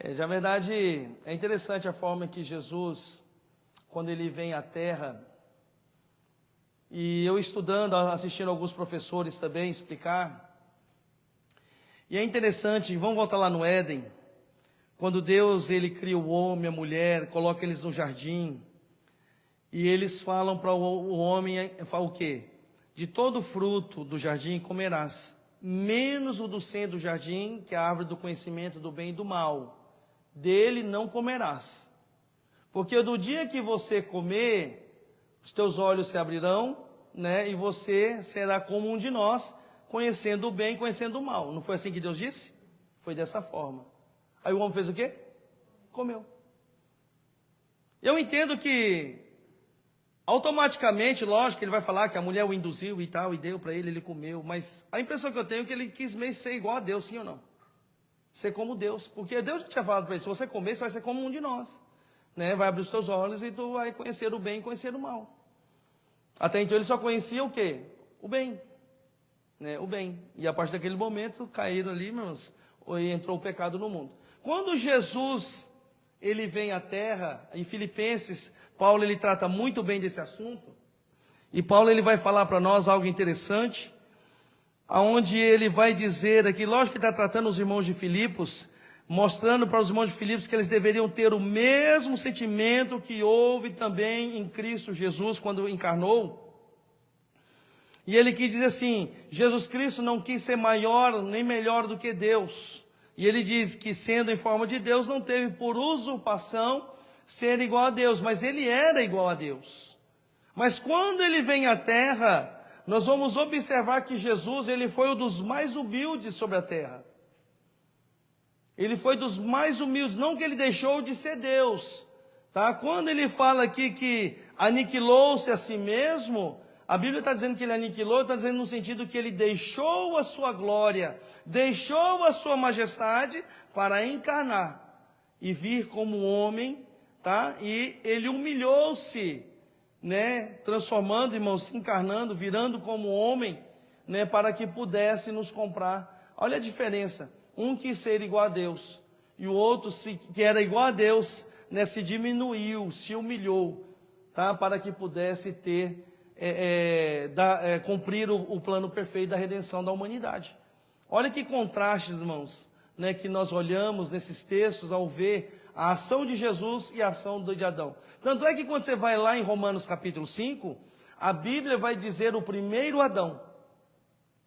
Na verdade, é interessante a forma que Jesus, quando ele vem à Terra, e eu estudando, assistindo alguns professores também explicar, e é interessante, vamos voltar lá no Éden, quando Deus ele cria o homem, a mulher, coloca eles no jardim, e eles falam para o homem, fala o quê? De todo fruto do jardim comerás, menos o do centro do jardim, que é a árvore do conhecimento do bem e do mal. Dele não comerás, porque do dia que você comer, os teus olhos se abrirão, né, e você será como um de nós, conhecendo o bem, conhecendo o mal. Não foi assim que Deus disse? Foi dessa forma. Aí o homem fez o quê? Comeu. Eu entendo que automaticamente, lógico, ele vai falar que a mulher o induziu e tal, e deu para ele, ele comeu, mas a impressão que eu tenho é que ele quis meio ser igual a Deus, sim ou não? Ser como Deus, porque Deus já tinha falado para ele, se você comer, você vai ser como um de nós, né? Vai abrir os teus olhos e tu vai conhecer o bem e conhecer o mal. Até então ele só conhecia o quê? O bem, né? O bem, e a partir daquele momento caíram ali, meus, e entrou o pecado no mundo. Quando Jesus, ele vem à terra, em Filipenses, Paulo ele trata muito bem desse assunto, e Paulo ele vai falar para nós algo interessante, aonde ele vai dizer aqui, lógico que está tratando os irmãos de Filipos, mostrando para os irmãos de Filipos que eles deveriam ter o mesmo sentimento que houve também em Cristo Jesus quando encarnou. E ele quis dizer assim, Jesus Cristo não quis ser maior nem melhor do que Deus. E ele diz que sendo em forma de Deus, não teve por usurpação ser igual a Deus, mas ele era igual a Deus. Mas quando ele vem à terra, nós vamos observar que Jesus, ele foi um dos mais humildes sobre a terra. Ele foi dos mais humildes, não que ele deixou de ser Deus, tá? Quando ele fala aqui que aniquilou-se a si mesmo, a Bíblia está dizendo que ele aniquilou, está dizendo no sentido que ele deixou a sua glória, deixou a sua majestade para encarnar e vir como homem, tá? E ele humilhou-se, né, transformando, irmãos, se encarnando, virando como homem, né, para que pudesse nos comprar. Olha a diferença, um quis ser igual a Deus, e o outro, que era igual a Deus, né, se diminuiu, se humilhou, tá, para que pudesse ter, cumprir o plano perfeito da redenção da humanidade. Olha que contrastes, irmãos, né, que nós olhamos nesses textos ao ver a ação de Jesus e a ação de Adão. Tanto é que quando você vai lá em Romanos capítulo 5, a Bíblia vai dizer o primeiro Adão.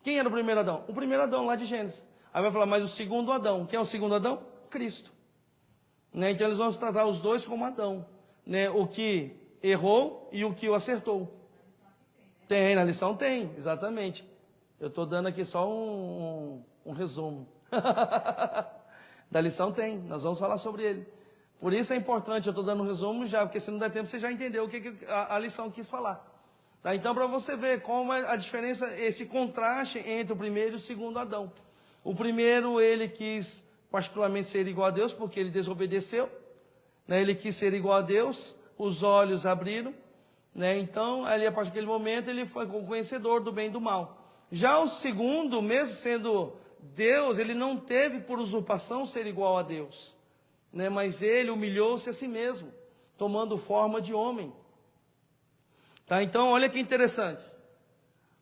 Quem era o primeiro Adão? O primeiro Adão lá de Gênesis. Aí vai falar, mas o segundo Adão. Quem é o segundo Adão? Cristo. Né? Então eles vão tratar os dois como Adão. Né? O que errou e o que o acertou. Tem, na lição tem, exatamente. Eu estou dando aqui só um resumo. Da lição tem, nós vamos falar sobre ele. Por isso é importante, eu estou dando um resumo já, porque se não der tempo você já entendeu o que a lição quis falar. Tá? Então, para você ver como é a diferença, esse contraste entre o primeiro e o segundo Adão. O primeiro, ele quis particularmente ser igual a Deus, porque ele desobedeceu, né? Ele quis ser igual a Deus, os olhos abriram, né? Então, ali a partir daquele momento, ele foi conhecedor do bem e do mal. Já o segundo, mesmo sendo Deus, ele não teve por usurpação ser igual a Deus, né? Mas ele humilhou-se a si mesmo, tomando forma de homem. Tá? Então, olha que interessante.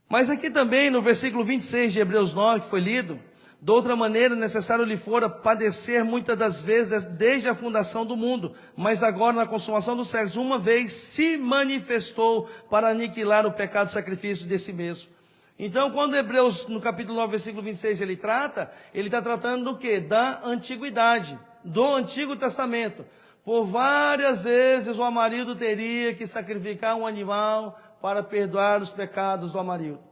Mas aqui também, no versículo 26 de Hebreus 9, que foi lido, de outra maneira, necessário lhe fora padecer muitas das vezes desde a fundação do mundo, mas agora na consumação dos séculos, uma vez se manifestou para aniquilar o pecado do sacrifício de si mesmo. Então, quando Hebreus, no capítulo 9, versículo 26, ele está tratando do quê? Da antiguidade, do Antigo Testamento. Por várias vezes o amarildo teria que sacrificar um animal para perdoar os pecados do amarildo.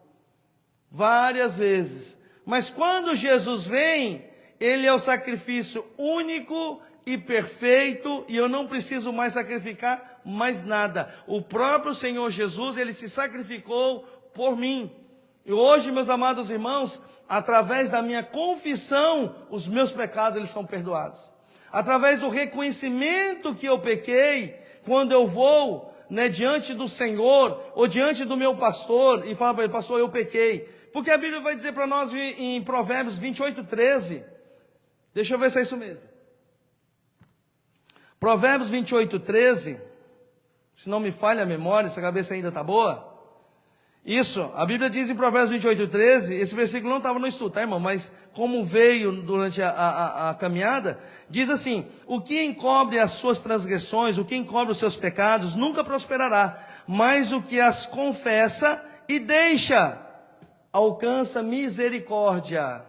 Várias vezes. Mas quando Jesus vem, ele é o sacrifício único e perfeito, e eu não preciso mais sacrificar mais nada. O próprio Senhor Jesus, ele se sacrificou por mim. E hoje, meus amados irmãos, através da minha confissão, os meus pecados eles são perdoados. Através do reconhecimento que eu pequei, quando eu vou, né, diante do Senhor, ou diante do meu pastor, e falo para ele, pastor, eu pequei. Porque a Bíblia vai dizer para nós em Provérbios 28:13, deixa eu ver se é isso mesmo. Provérbios 28, 13, se não me falha a memória, essa cabeça ainda está boa. Isso, a Bíblia diz em Provérbios 28, 13, esse versículo não estava no estudo, tá, irmão? Mas como veio durante a caminhada, diz assim: o que encobre as suas transgressões, o que encobre os seus pecados, nunca prosperará, mas o que as confessa e deixa, alcança misericórdia.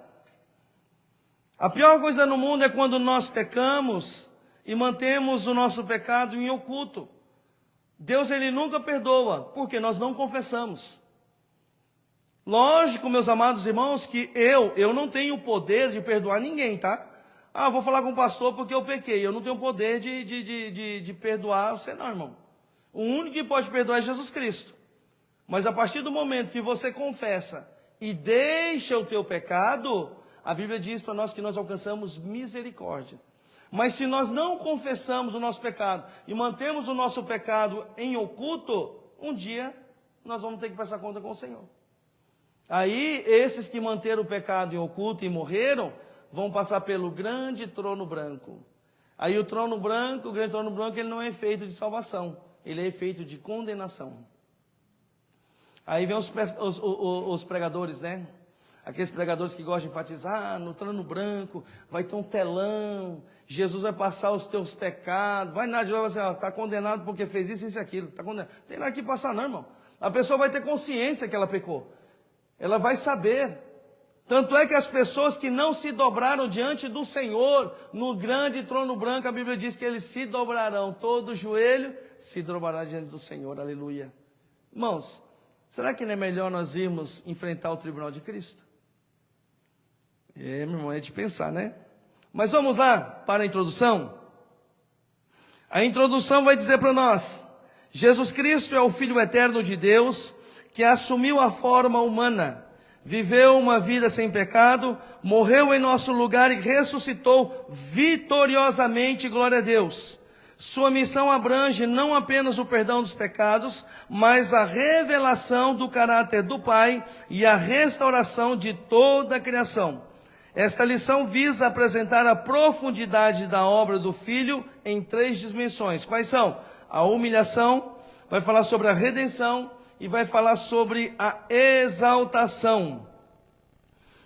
A pior coisa no mundo é quando nós pecamos e mantemos o nosso pecado em oculto. Deus, ele nunca perdoa, porque nós não confessamos. Lógico, meus amados irmãos, que eu não tenho o poder de perdoar ninguém, tá? Ah, vou falar com o pastor porque eu pequei. Eu não tenho o poder de perdoar você não, irmão. O único que pode perdoar é Jesus Cristo. Mas a partir do momento que você confessa e deixa o teu pecado, a Bíblia diz para nós que nós alcançamos misericórdia. Mas se nós não confessamos o nosso pecado e mantemos o nosso pecado em oculto, um dia nós vamos ter que prestar conta com o Senhor. Aí, esses que manteram o pecado em oculto e morreram, vão passar pelo grande trono branco. Aí o trono branco, o grande trono branco, ele não é efeito de salvação, ele é efeito de condenação. Aí vem os pregadores, né? Aqueles pregadores que gostam de enfatizar, no trono branco, vai ter um telão, Jesus vai passar os teus pecados, vai nada, Jesus vai dizer, está condenado porque fez isso, isso e aquilo, está condenado. Não tem nada que passar não, irmão. A pessoa vai ter consciência que ela pecou. Ela vai saber. Tanto é que as pessoas que não se dobraram diante do Senhor, no grande trono branco, a Bíblia diz que eles se dobrarão, todo joelho se dobrará diante do Senhor, aleluia. Irmãos, será que não é melhor nós irmos enfrentar o tribunal de Cristo? Meu irmão, é de pensar, né? Mas vamos lá para a introdução. A introdução vai dizer para nós: Jesus Cristo é o Filho eterno de Deus, que assumiu a forma humana, viveu uma vida sem pecado, morreu em nosso lugar e ressuscitou vitoriosamente, glória a Deus. Sua missão abrange não apenas o perdão dos pecados, mas a revelação do caráter do Pai e a restauração de toda a criação. Esta lição visa apresentar a profundidade da obra do Filho em 3 dimensões. Quais são? A humilhação, vai falar sobre a redenção e vai falar sobre a exaltação.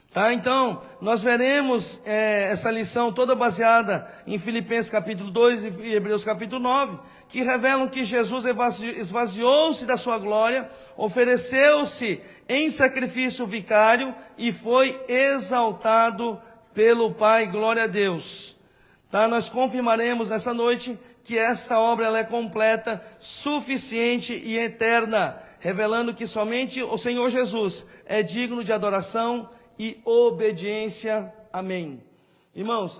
Tá? Então, nós veremos essa lição toda baseada em Filipenses capítulo 2 e Hebreus capítulo 9, que revelam que Jesus esvaziou-se da sua glória, ofereceu-se em sacrifício vicário e foi exaltado pelo Pai, glória a Deus. Tá? Nós confirmaremos nessa noite que esta obra ela é completa, suficiente e eterna, revelando que somente o Senhor Jesus é digno de adoração e obediência. Amém. Irmãos,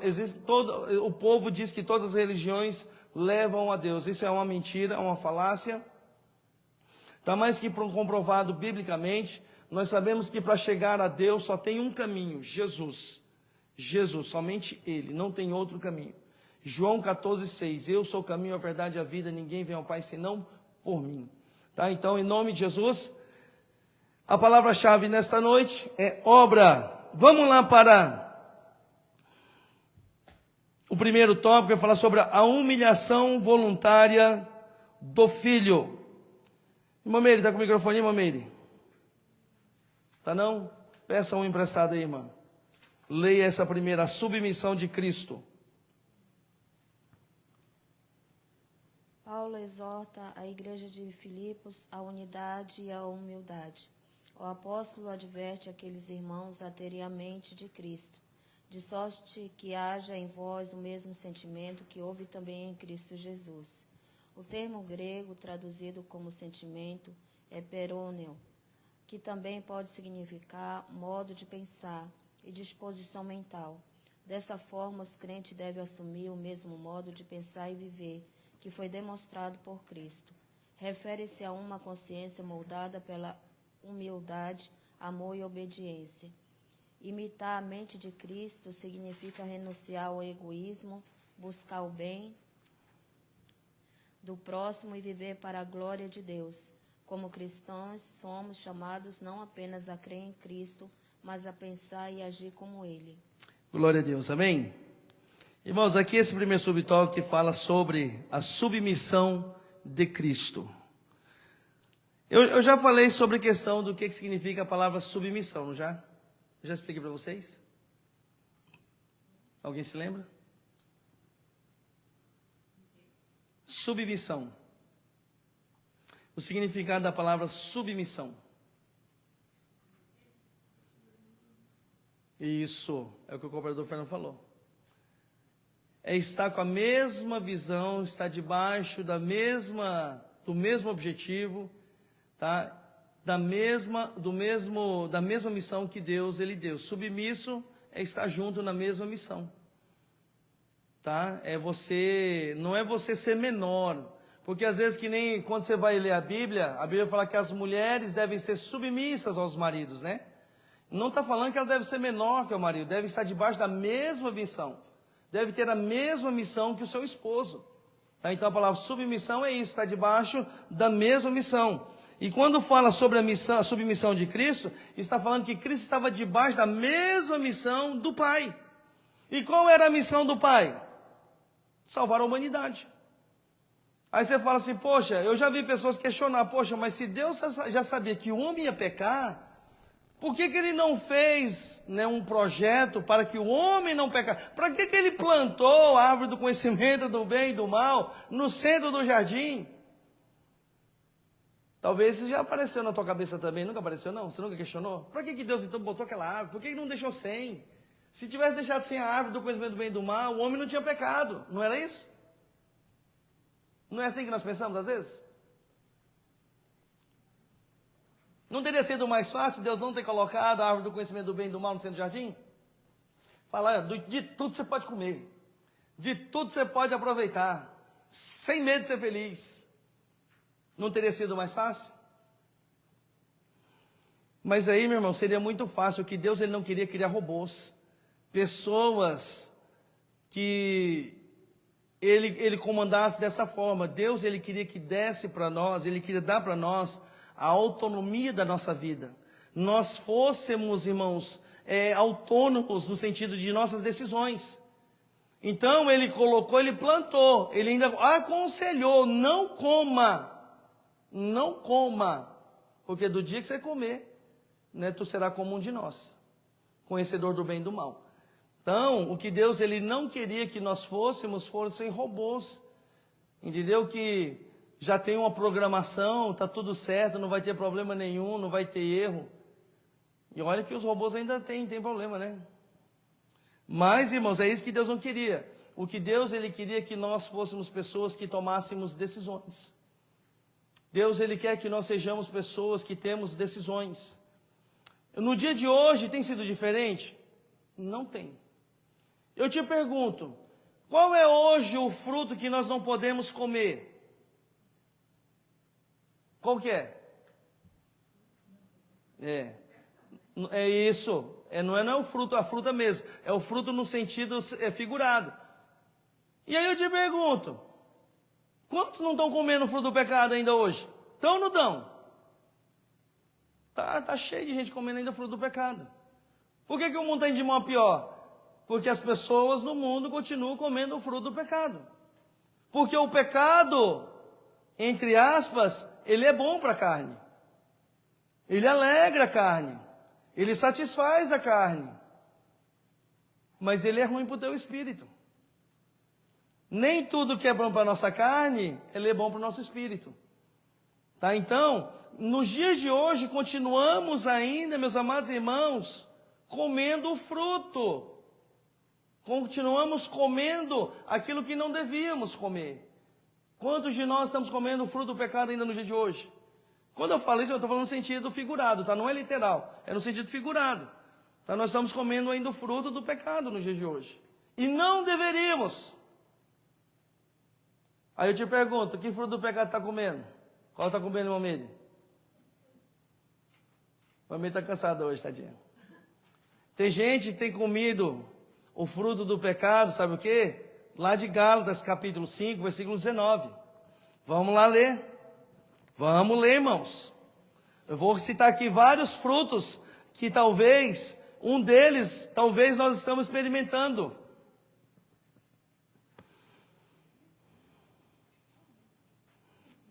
o povo diz que todas as religiões levam a Deus. Isso é uma mentira, é uma falácia. Está mais que comprovado biblicamente. Nós sabemos que para chegar a Deus só tem um caminho: Jesus. Jesus, somente Ele, não tem outro caminho. João 14,6, eu sou o caminho, a verdade e a vida, ninguém vem ao Pai senão por mim. Tá? Então, em nome de Jesus, a palavra-chave nesta noite é obra. Vamos lá para o primeiro tópico, eu vou falar sobre a humilhação voluntária do Filho. Irmã Meire, está com o microfone, irmã Meire? Tá não? Peça um emprestado aí, irmã. Leia essa primeira, a submissão de Cristo. Paulo exorta a igreja de Filipos à unidade e à humildade. O apóstolo adverte aqueles irmãos a terem a mente de Cristo, de sorte que haja em vós o mesmo sentimento que houve também em Cristo Jesus. O termo grego traduzido como sentimento é perôneo, que também pode significar modo de pensar e disposição mental. Dessa forma, os crentes devem assumir o mesmo modo de pensar e viver que foi demonstrado por Cristo. Refere-se a uma consciência moldada pela humildade, amor e obediência. Imitar a mente de Cristo significa renunciar ao egoísmo, buscar o bem do próximo e viver para a glória de Deus. Como cristãos, somos chamados não apenas a crer em Cristo, mas a pensar e agir como Ele. Glória a Deus, amém? Irmãos, aqui esse primeiro subtópico que fala sobre a submissão de Cristo. Eu já falei sobre a questão do que significa a palavra submissão, não já? Eu já expliquei para vocês? Alguém se lembra? Submissão. O significado da palavra submissão. Isso, é o que o cooperador Fernando falou. É estar com a mesma visão, estar debaixo do mesmo objetivo, tá? Da mesma missão que Deus ele deu. Submisso é estar junto na mesma missão. Tá? Não é você ser menor, porque às vezes que nem quando você vai ler a Bíblia fala que as mulheres devem ser submissas aos maridos, né? Não está falando que ela deve ser menor que o marido, deve estar debaixo da mesma missão, deve ter a mesma missão que o seu esposo. Tá? Então a palavra submissão é isso, está debaixo da mesma missão. E quando fala sobre a submissão de Cristo, está falando que Cristo estava debaixo da mesma missão do Pai. E qual era a missão do Pai? Salvar a humanidade. Aí você fala assim, poxa, eu já vi pessoas questionar, poxa, mas se Deus já sabia que o homem ia pecar, por que ele não fez, né, um projeto para que o homem não pecasse? Para que ele plantou a árvore do conhecimento do bem e do mal no centro do jardim? Talvez isso já apareceu na tua cabeça também, nunca apareceu não? Você nunca questionou? Para que Deus então botou aquela árvore? Por que ele não deixou sem? Se tivesse deixado sem a árvore do conhecimento do bem e do mal, o homem não tinha pecado, não era isso? Não é assim que nós pensamos às vezes? Não teria sido mais fácil Deus não ter colocado a árvore do conhecimento do bem e do mal no centro do jardim? Falar, de tudo você pode comer, de tudo você pode aproveitar, sem medo de ser feliz. Não teria sido mais fácil? Mas aí, meu irmão, seria muito fácil, que Deus ele não queria criar robôs, pessoas que ele comandasse dessa forma. Deus ele queria que desse para nós, ele queria dar para nós a autonomia da nossa vida. Nós fôssemos, irmãos, autônomos no sentido de nossas decisões. Então ele colocou, ele plantou, ele ainda aconselhou, não coma, porque do dia que você comer, né, tu será como um de nós, conhecedor do bem e do mal. Então, o que Deus ele não queria que nós fossem robôs, entendeu? Que já tem uma programação, está tudo certo, não vai ter problema nenhum, não vai ter erro. E olha que os robôs ainda tem problema, né? Mas, irmãos, é isso que Deus não queria. O que Deus ele queria que nós fôssemos pessoas que tomássemos decisões. Deus ele quer que nós sejamos pessoas que temos decisões. No dia de hoje tem sido diferente? Não tem. Eu te pergunto, qual é hoje o fruto que nós não podemos comer? Qual que é? É isso. Não é o fruto, a fruta mesmo. É o fruto no sentido figurado. E aí eu te pergunto, quantos não estão comendo o fruto do pecado ainda hoje? Estão ou não estão? Tá cheio de gente comendo ainda o fruto do pecado. Por que o mundo está indo de mal a pior? Porque as pessoas no mundo continuam comendo o fruto do pecado. Porque o pecado, entre aspas, ele é bom para a carne. Ele alegra a carne. Ele satisfaz a carne. Mas ele é ruim para o teu espírito. Nem tudo que é bom para a nossa carne, ele é bom para o nosso espírito. Tá? Então, nos dias de hoje, continuamos ainda, meus amados irmãos, comendo o fruto. Continuamos comendo aquilo que não devíamos comer. Quantos de nós estamos comendo o fruto do pecado ainda no dia de hoje? Quando eu falo isso, eu estou falando no sentido figurado, tá? Não é literal, é no sentido figurado. Tá? Nós estamos comendo ainda o fruto do pecado no dia de hoje. E não deveríamos. Aí eu te pergunto, que fruto do pecado está comendo? Qual está comendo, Mamede? Mamede está cansado hoje, tadinha. Tem gente que tem comido o fruto do pecado, sabe o quê? Lá de Gálatas, capítulo 5, versículo 19. Vamos lá ler. Vamos ler, irmãos. Eu vou citar aqui vários frutos que talvez, um deles, talvez nós estamos experimentando.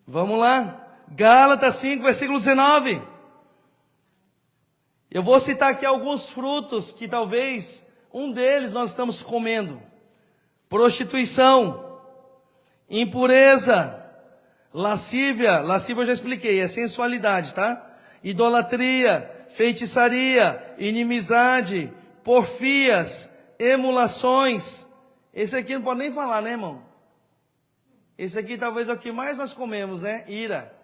Vamos lá. Gálatas 5, versículo 19. Eu vou citar aqui alguns frutos que talvez um deles nós estamos comendo. Prostituição, impureza, lascívia eu já expliquei, é sensualidade, tá? Idolatria, feitiçaria, inimizade, porfias, emulações. Esse aqui não pode nem falar, né, irmão? Esse aqui talvez é o que mais nós comemos, né? Ira.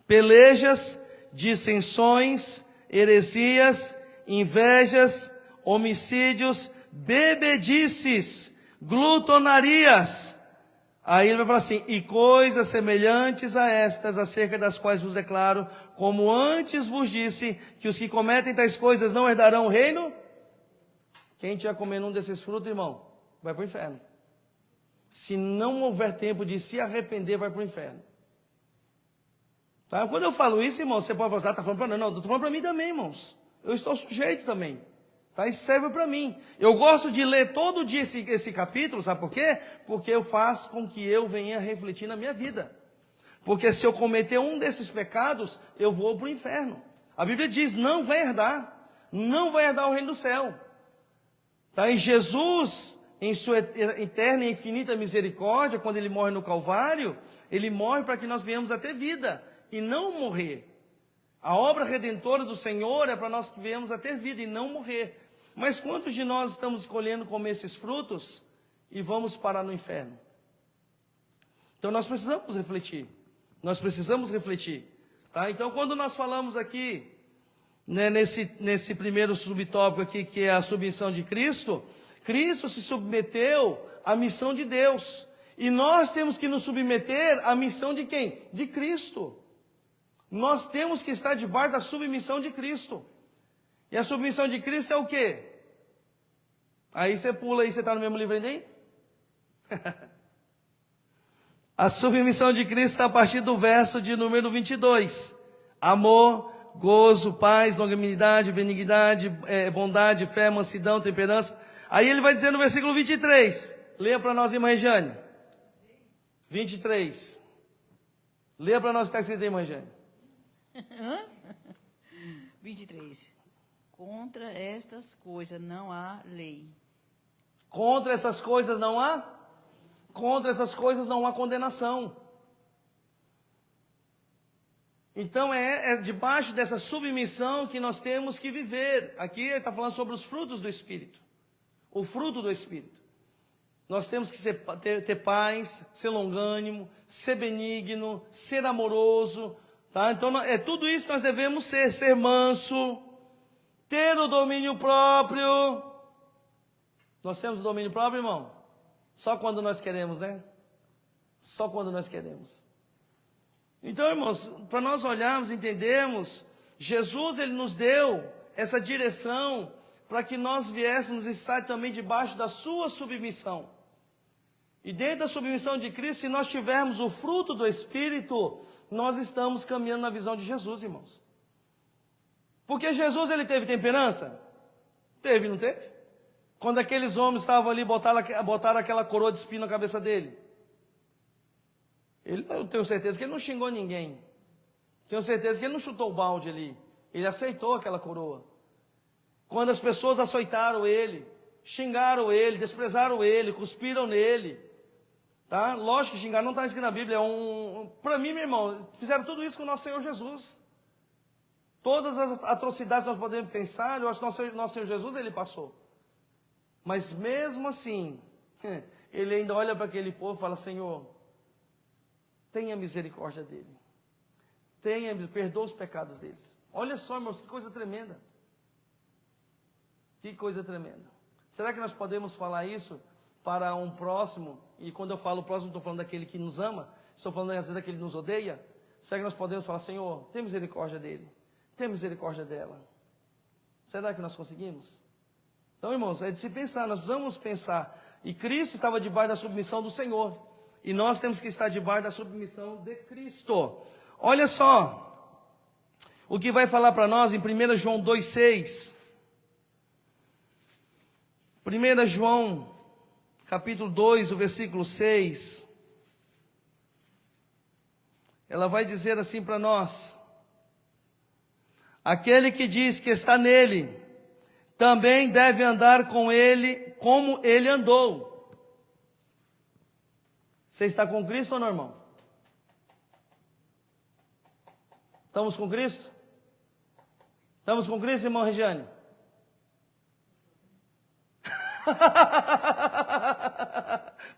Pelejas, dissensões, heresias, invejas, homicídios, bebedices, glutonarias. Aí ele vai falar assim, e coisas semelhantes a estas, acerca das quais vos declaro, como antes vos disse, que os que cometem tais coisas não herdarão o reino. Quem estiver comendo um desses frutos, irmão, vai para o inferno. Se não houver tempo de se arrepender, vai para o inferno. Tá? Quando eu falo isso, irmão, você pode falar, está falando para mim? Não, estou falando para mim também, irmãos. Eu estou sujeito também. Tá? Isso serve para mim. Eu gosto de ler todo dia esse capítulo, sabe por quê? Porque eu faço com que eu venha refletir na minha vida. Porque se eu cometer um desses pecados, eu vou para o inferno. A Bíblia diz, não vai herdar o reino do céu. Tá? E Jesus, em sua eterna e infinita misericórdia, quando ele morre no Calvário, ele morre para que nós venhamos a ter vida e não morrer. A obra redentora do Senhor é para nós que venhamos a ter vida e não morrer. Mas quantos de nós estamos escolhendo comer esses frutos e vamos parar no inferno? Então nós precisamos refletir. Tá? Então quando nós falamos aqui, né, nesse primeiro subtópico aqui, que é a submissão de Cristo, Cristo se submeteu à missão de Deus. E nós temos que nos submeter à missão de quem? De Cristo. Nós temos que estar debaixo da submissão de Cristo. E a submissão de Cristo é o quê? Aí você pula aí, você está no mesmo livro ainda, hein? A submissão de Cristo está a partir do verso de número 22. Amor, gozo, paz, longanimidade, benignidade, bondade, fé, mansidão, temperança. Aí ele vai dizer no versículo 23. Leia para nós, irmã Regiane. 23. Leia para nós o que está escrito aí, irmã Regiane. 23. Contra estas coisas não há lei. Contra essas coisas não há? Contra essas coisas não há condenação. Então é debaixo dessa submissão que nós temos que viver. Aqui ele está falando sobre os frutos do Espírito. O fruto do Espírito. Nós temos que ter paz, ser longânimo, ser benigno, ser amoroso. Tá? Então tudo isso nós devemos ser manso, ter o domínio próprio. Nós temos o domínio próprio, irmão? Só quando nós queremos, né? Só quando nós queremos. Então, irmãos, para nós olharmos e entendermos, Jesus ele nos deu essa direção para que nós viéssemos estar também debaixo da sua submissão. E dentro da submissão de Cristo, se nós tivermos o fruto do Espírito, nós estamos caminhando na visão de Jesus, irmãos. Porque Jesus, ele teve temperança? Teve, não teve? Quando aqueles homens estavam ali, botaram aquela coroa de espinho na cabeça dele. Eu tenho certeza que ele não xingou ninguém. Tenho certeza que ele não chutou o balde ali. Ele aceitou aquela coroa. Quando as pessoas açoitaram ele, xingaram ele, desprezaram ele, cuspiram nele. Tá? Lógico que xingar não está escrito na Bíblia. Para mim, meu irmão, fizeram tudo isso com o nosso Senhor Jesus. Todas as atrocidades que nós podemos pensar, eu acho que nosso Senhor Jesus, ele passou. Mas mesmo assim, ele ainda olha para aquele povo e fala, Senhor, tenha misericórdia dele. Perdoa os pecados deles. Olha só, irmãos, que coisa tremenda. Que coisa tremenda. Será que nós podemos falar isso para um próximo? E quando eu falo próximo, estou falando daquele que nos ama. Estou falando às vezes daquele que nos odeia. Será que nós podemos falar, Senhor, tem misericórdia dele. Tem misericórdia dela. Será que nós conseguimos? Então, irmãos, é de se pensar. Nós precisamos pensar. E Cristo estava debaixo da submissão do Senhor. E nós temos que estar debaixo da submissão de Cristo. Olha só o que vai falar para nós em 1 João 2,6. 1 João, capítulo 2, o versículo 6. ela vai dizer assim para nós: aquele que diz que está nele, também deve andar com ele como ele andou. Você está com Cristo ou não, irmão? Estamos com Cristo? Estamos com Cristo, irmão Regiane?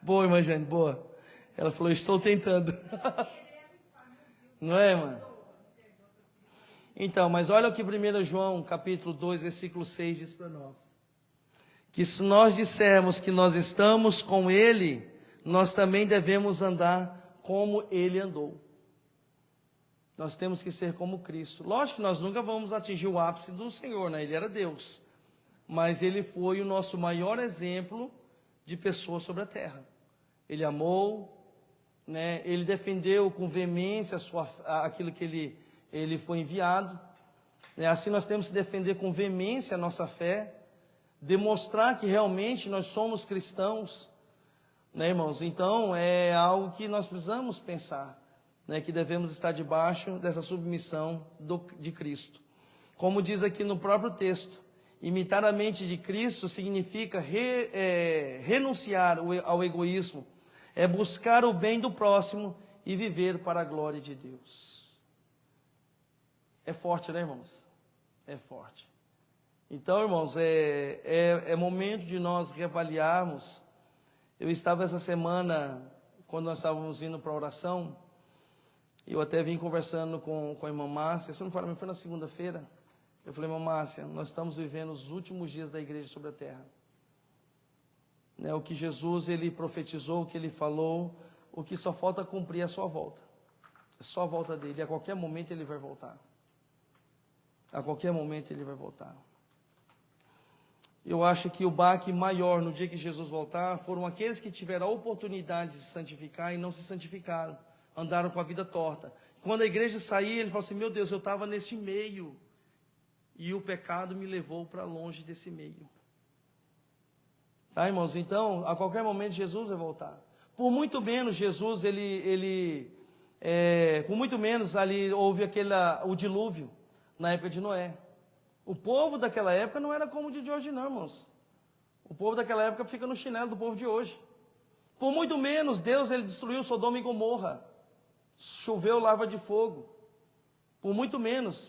Boa, irmã Regiane, boa. Ela falou, estou tentando. Não é, irmã? Então, mas olha o que 1 João, capítulo 2, versículo 6 diz para nós. Que se nós dissermos que nós estamos com Ele, nós também devemos andar como Ele andou. Nós temos que ser como Cristo. Lógico que nós nunca vamos atingir o ápice do Senhor, né? Ele era Deus. Mas Ele foi o nosso maior exemplo de pessoa sobre a terra. Ele amou, né? Ele defendeu com veemência aquilo que ele foi enviado. Assim nós temos que defender com veemência a nossa fé, demonstrar que realmente nós somos cristãos, né, irmãos? Então é algo que nós precisamos pensar, né, que devemos estar debaixo dessa submissão de Cristo. Como diz aqui no próprio texto, imitar a mente de Cristo significa renunciar ao egoísmo, é buscar o bem do próximo e viver para a glória de Deus. É forte, né, irmãos? É forte. Então, irmãos, é momento de nós reavaliarmos. Eu estava essa semana, quando nós estávamos indo para a oração, eu até vim conversando com a irmã Márcia, se não for, foi na segunda-feira, eu falei, irmã Márcia, nós estamos vivendo os últimos dias da igreja sobre a terra. Né, o que Jesus, ele profetizou, o que ele falou, o que só falta cumprir é a sua volta. É só a volta dele, a qualquer momento ele vai voltar. A qualquer momento ele vai voltar. Eu acho que o baque maior no dia que Jesus voltar foram aqueles que tiveram a oportunidade de se santificar e não se santificaram, andaram com a vida torta. Quando a igreja saía, ele falou assim, meu Deus, eu estava nesse meio e o pecado me levou para longe desse meio. Tá, irmãos? Então, a qualquer momento Jesus vai voltar. Por muito menos Jesus, por muito menos ali houve o dilúvio na época de Noé. O povo daquela época não era como o de hoje não, irmãos. O povo daquela época fica no chinelo do povo de hoje. Por muito menos, Deus ele destruiu Sodoma e Gomorra. Choveu lava de fogo. Por muito menos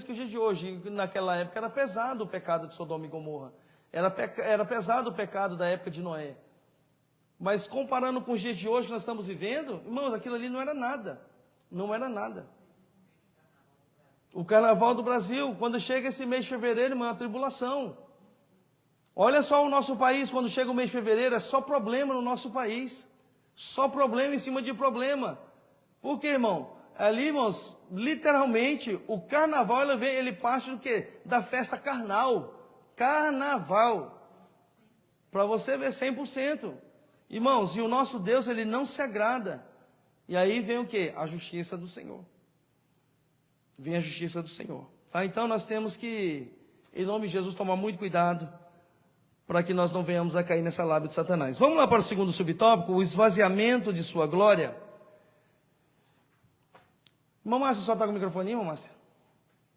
que o dia de hoje. Naquela época era pesado o pecado de Sodoma e Gomorra. Era pesado o pecado da época de Noé. Mas comparando com os dias de hoje que nós estamos vivendo, irmãos, aquilo ali não era nada. Não era nada. O carnaval do Brasil, quando chega esse mês de fevereiro, irmão, é uma tribulação. Olha só o nosso país, quando chega o mês de fevereiro, é só problema no nosso país. Só problema em cima de problema. Por quê, irmão? Ali, irmãos, literalmente, o carnaval, ele parte do quê? Da festa carnal. Carnaval. Para você ver 100%. Irmãos, e o nosso Deus, ele não se agrada. E aí vem o quê? A justiça do Senhor. Vem a justiça do Senhor. Tá? Então nós temos que, em nome de Jesus, tomar muito cuidado para que nós não venhamos a cair nessa lábia de Satanás. Vamos lá para o segundo subtópico, o esvaziamento de sua glória. Irmã Márcia, só está com o microfone, irmã Márcia?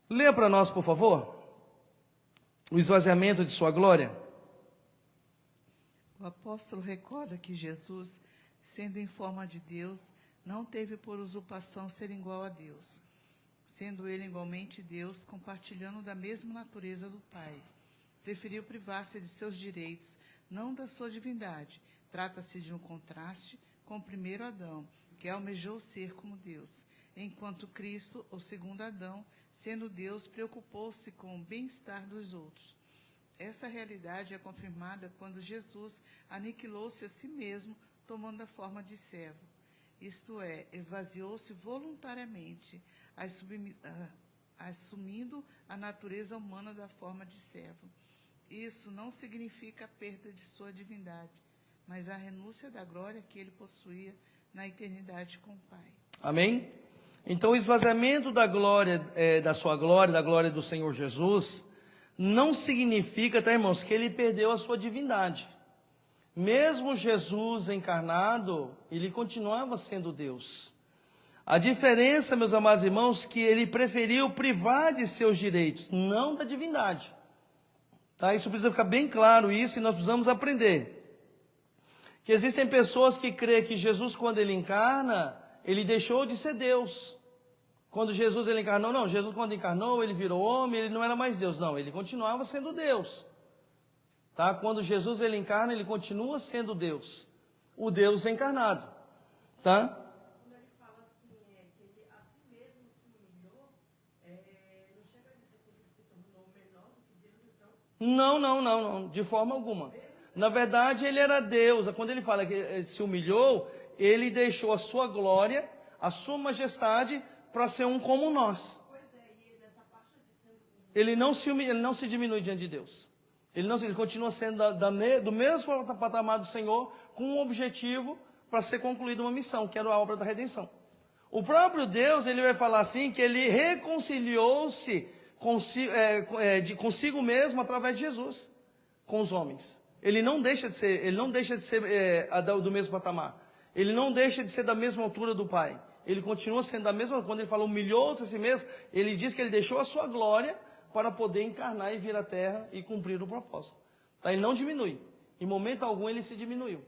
Leia para nós, por favor. O esvaziamento de sua glória. O apóstolo recorda que Jesus, sendo em forma de Deus, não teve por usurpação ser igual a Deus, sendo ele igualmente Deus, compartilhando da mesma natureza do Pai. Preferiu privar-se de seus direitos, não da sua divindade. Trata-se de um contraste com o primeiro Adão, que almejou ser como Deus, enquanto Cristo, o segundo Adão, sendo Deus, preocupou-se com o bem-estar dos outros. Essa realidade é confirmada quando Jesus aniquilou-se a si mesmo, tomando a forma de servo. Isto é, esvaziou-se voluntariamente, assumindo a natureza humana da forma de servo. Isso não significa a perda de sua divindade, mas a renúncia da glória que ele possuía na eternidade com o Pai. Amém? Então o esvaziamento da glória, da sua glória, da glória do Senhor Jesus, não significa, tá, irmãos, que ele perdeu a sua divindade. Mesmo Jesus encarnado, ele continuava sendo Deus. A diferença, meus amados irmãos, que ele preferiu privar de seus direitos, não da divindade. Tá? Isso precisa ficar bem claro, isso, e nós precisamos aprender. Que existem pessoas que creem que Jesus, quando ele encarna, ele deixou de ser Deus. Quando Jesus ele encarnou, não, Jesus quando encarnou, ele virou homem, ele não era mais Deus, não, ele continuava sendo Deus. Tá? Quando Jesus ele encarna, ele continua sendo Deus, o Deus encarnado. Tá? Quando ele fala assim, que ele a si mesmo se humilhou, não chega a dizer que ele se tornou menor do que Deus, então? Não, de forma alguma. Na verdade, ele era Deus. Quando ele fala que ele se humilhou, ele deixou a sua glória, a sua majestade, para ser um como nós. Ele não se diminui diante de Deus. Ele continua sendo do mesmo patamar do Senhor, com um objetivo para ser concluída uma missão, que era a obra da redenção. O próprio Deus, ele vai falar assim, que ele reconciliou-se consigo mesmo através de Jesus, com os homens. Ele não deixa de ser do mesmo patamar. Ele não deixa de ser da mesma altura do Pai. Ele continua sendo da mesma. Quando ele fala humilhou-se a si mesmo, ele diz que ele deixou a sua glória para poder encarnar e vir à terra e cumprir o propósito. Tá? Ele não diminui. Em momento algum ele se diminuiu.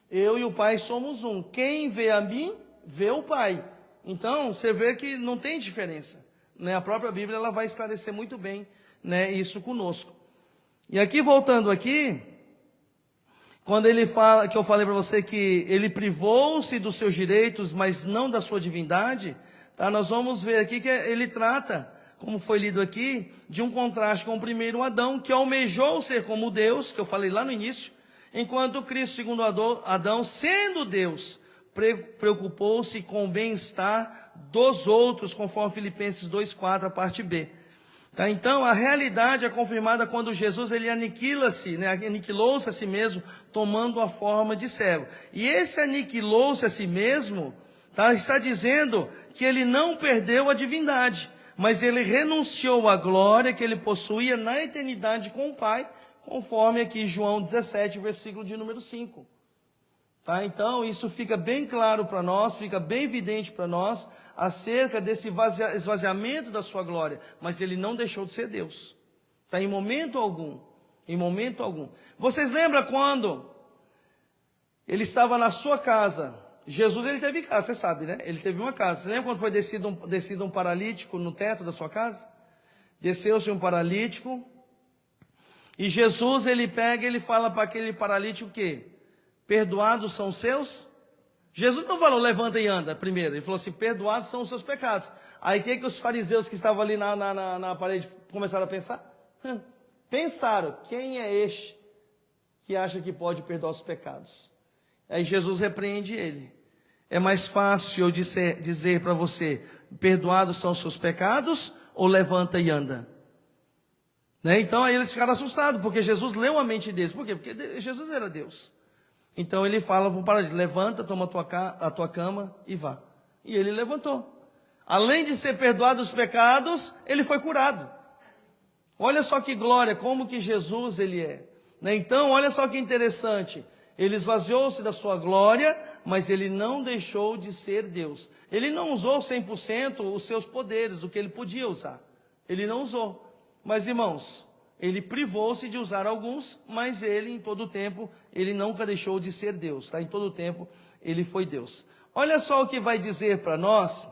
Eu e o Pai somos um. Quem vê a mim, vê o Pai. Então, você vê que não tem diferença. Né? A própria Bíblia ela vai esclarecer muito bem, né, isso conosco. E aqui, voltando aqui, quando ele fala, que eu falei para você que ele privou-se dos seus direitos, mas não da sua divindade, tá? Nós vamos ver aqui que ele trata, como foi lido aqui, de um contraste com o primeiro Adão, que almejou ser como Deus, que eu falei lá no início, enquanto Cristo, segundo Adão, sendo Deus, preocupou-se com o bem-estar dos outros, conforme Filipenses 2,4, a parte B. Tá, então, a realidade é confirmada quando Jesus ele aniquila-se, né, aniquilou-se a si mesmo, tomando a forma de servo. E esse aniquilou-se a si mesmo, tá, está dizendo que ele não perdeu a divindade, mas ele renunciou à glória que ele possuía na eternidade com o Pai, conforme aqui João 17, versículo de número 5. Tá, então, isso fica bem claro para nós, fica bem evidente para nós, acerca desse esvaziamento da sua glória, mas ele não deixou de ser Deus, tá? Em momento algum, Vocês lembram quando ele estava na sua casa? Jesus ele teve casa, você sabe, né? Ele teve uma casa. Você lembra quando foi descido um paralítico no teto da sua casa? Desceu-se um paralítico, e Jesus ele pega e ele fala para aquele paralítico o quê? Perdoados são os seus? Jesus não falou, levanta e anda, primeiro. Ele falou assim, perdoados são os seus pecados. Aí o que os fariseus que estavam ali na parede começaram a pensar? Pensaram, quem é este que acha que pode perdoar os pecados? Aí Jesus repreende ele. É mais fácil eu dizer para você, perdoados são os seus pecados, ou levanta e anda? Né? Então aí eles ficaram assustados, porque Jesus leu a mente deles. Por quê? Porque Jesus era Deus. Então ele fala para o paralítico, levanta, toma a tua cama e vá. E ele levantou. Além de ser perdoado os pecados, ele foi curado. Olha só que glória, como que Jesus ele é. Né? Então, olha só que interessante. Ele esvaziou-se da sua glória, mas ele não deixou de ser Deus. Ele não usou 100% os seus poderes, o que ele podia usar. Ele não usou. Mas, irmãos, ele privou-se de usar alguns, mas ele, em todo o tempo, ele nunca deixou de ser Deus. Tá? Em todo o tempo, ele foi Deus. Olha só o que vai dizer para nós.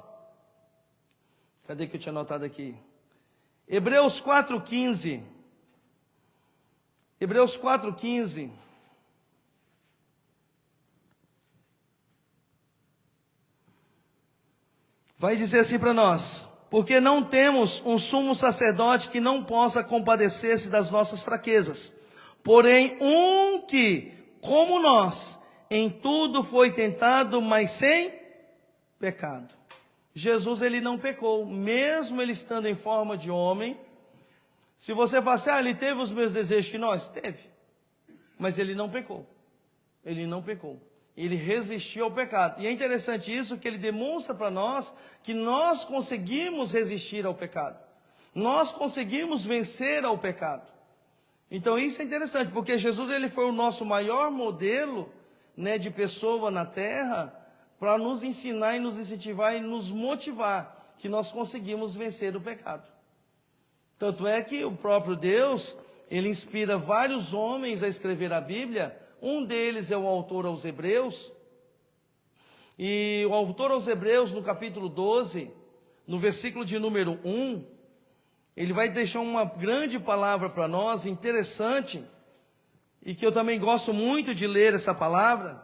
Cadê que eu tinha anotado aqui? Hebreus 4,15. Hebreus 4,15. Vai dizer assim para nós. Porque não temos um sumo sacerdote que não possa compadecer-se das nossas fraquezas. Porém, um que, como nós, em tudo foi tentado, mas sem pecado. Jesus, ele não pecou, mesmo ele estando em forma de homem. Se você falar assim, ele teve os mesmos desejos que nós? Teve. Mas ele não pecou. Ele não pecou. Ele resistiu ao pecado. E é interessante isso, que ele demonstra para nós que nós conseguimos resistir ao pecado. Nós conseguimos vencer ao pecado. Então isso é interessante, porque Jesus ele foi o nosso maior modelo, né, de pessoa na terra, para nos ensinar e nos incentivar e nos motivar que nós conseguimos vencer o pecado. Tanto é que o próprio Deus, ele inspira vários homens a escrever a Bíblia. Um deles é o autor aos Hebreus. E o autor aos Hebreus, no capítulo 12, no versículo de número 1, ele vai deixar uma grande palavra para nós, interessante, e que eu também gosto muito de ler essa palavra,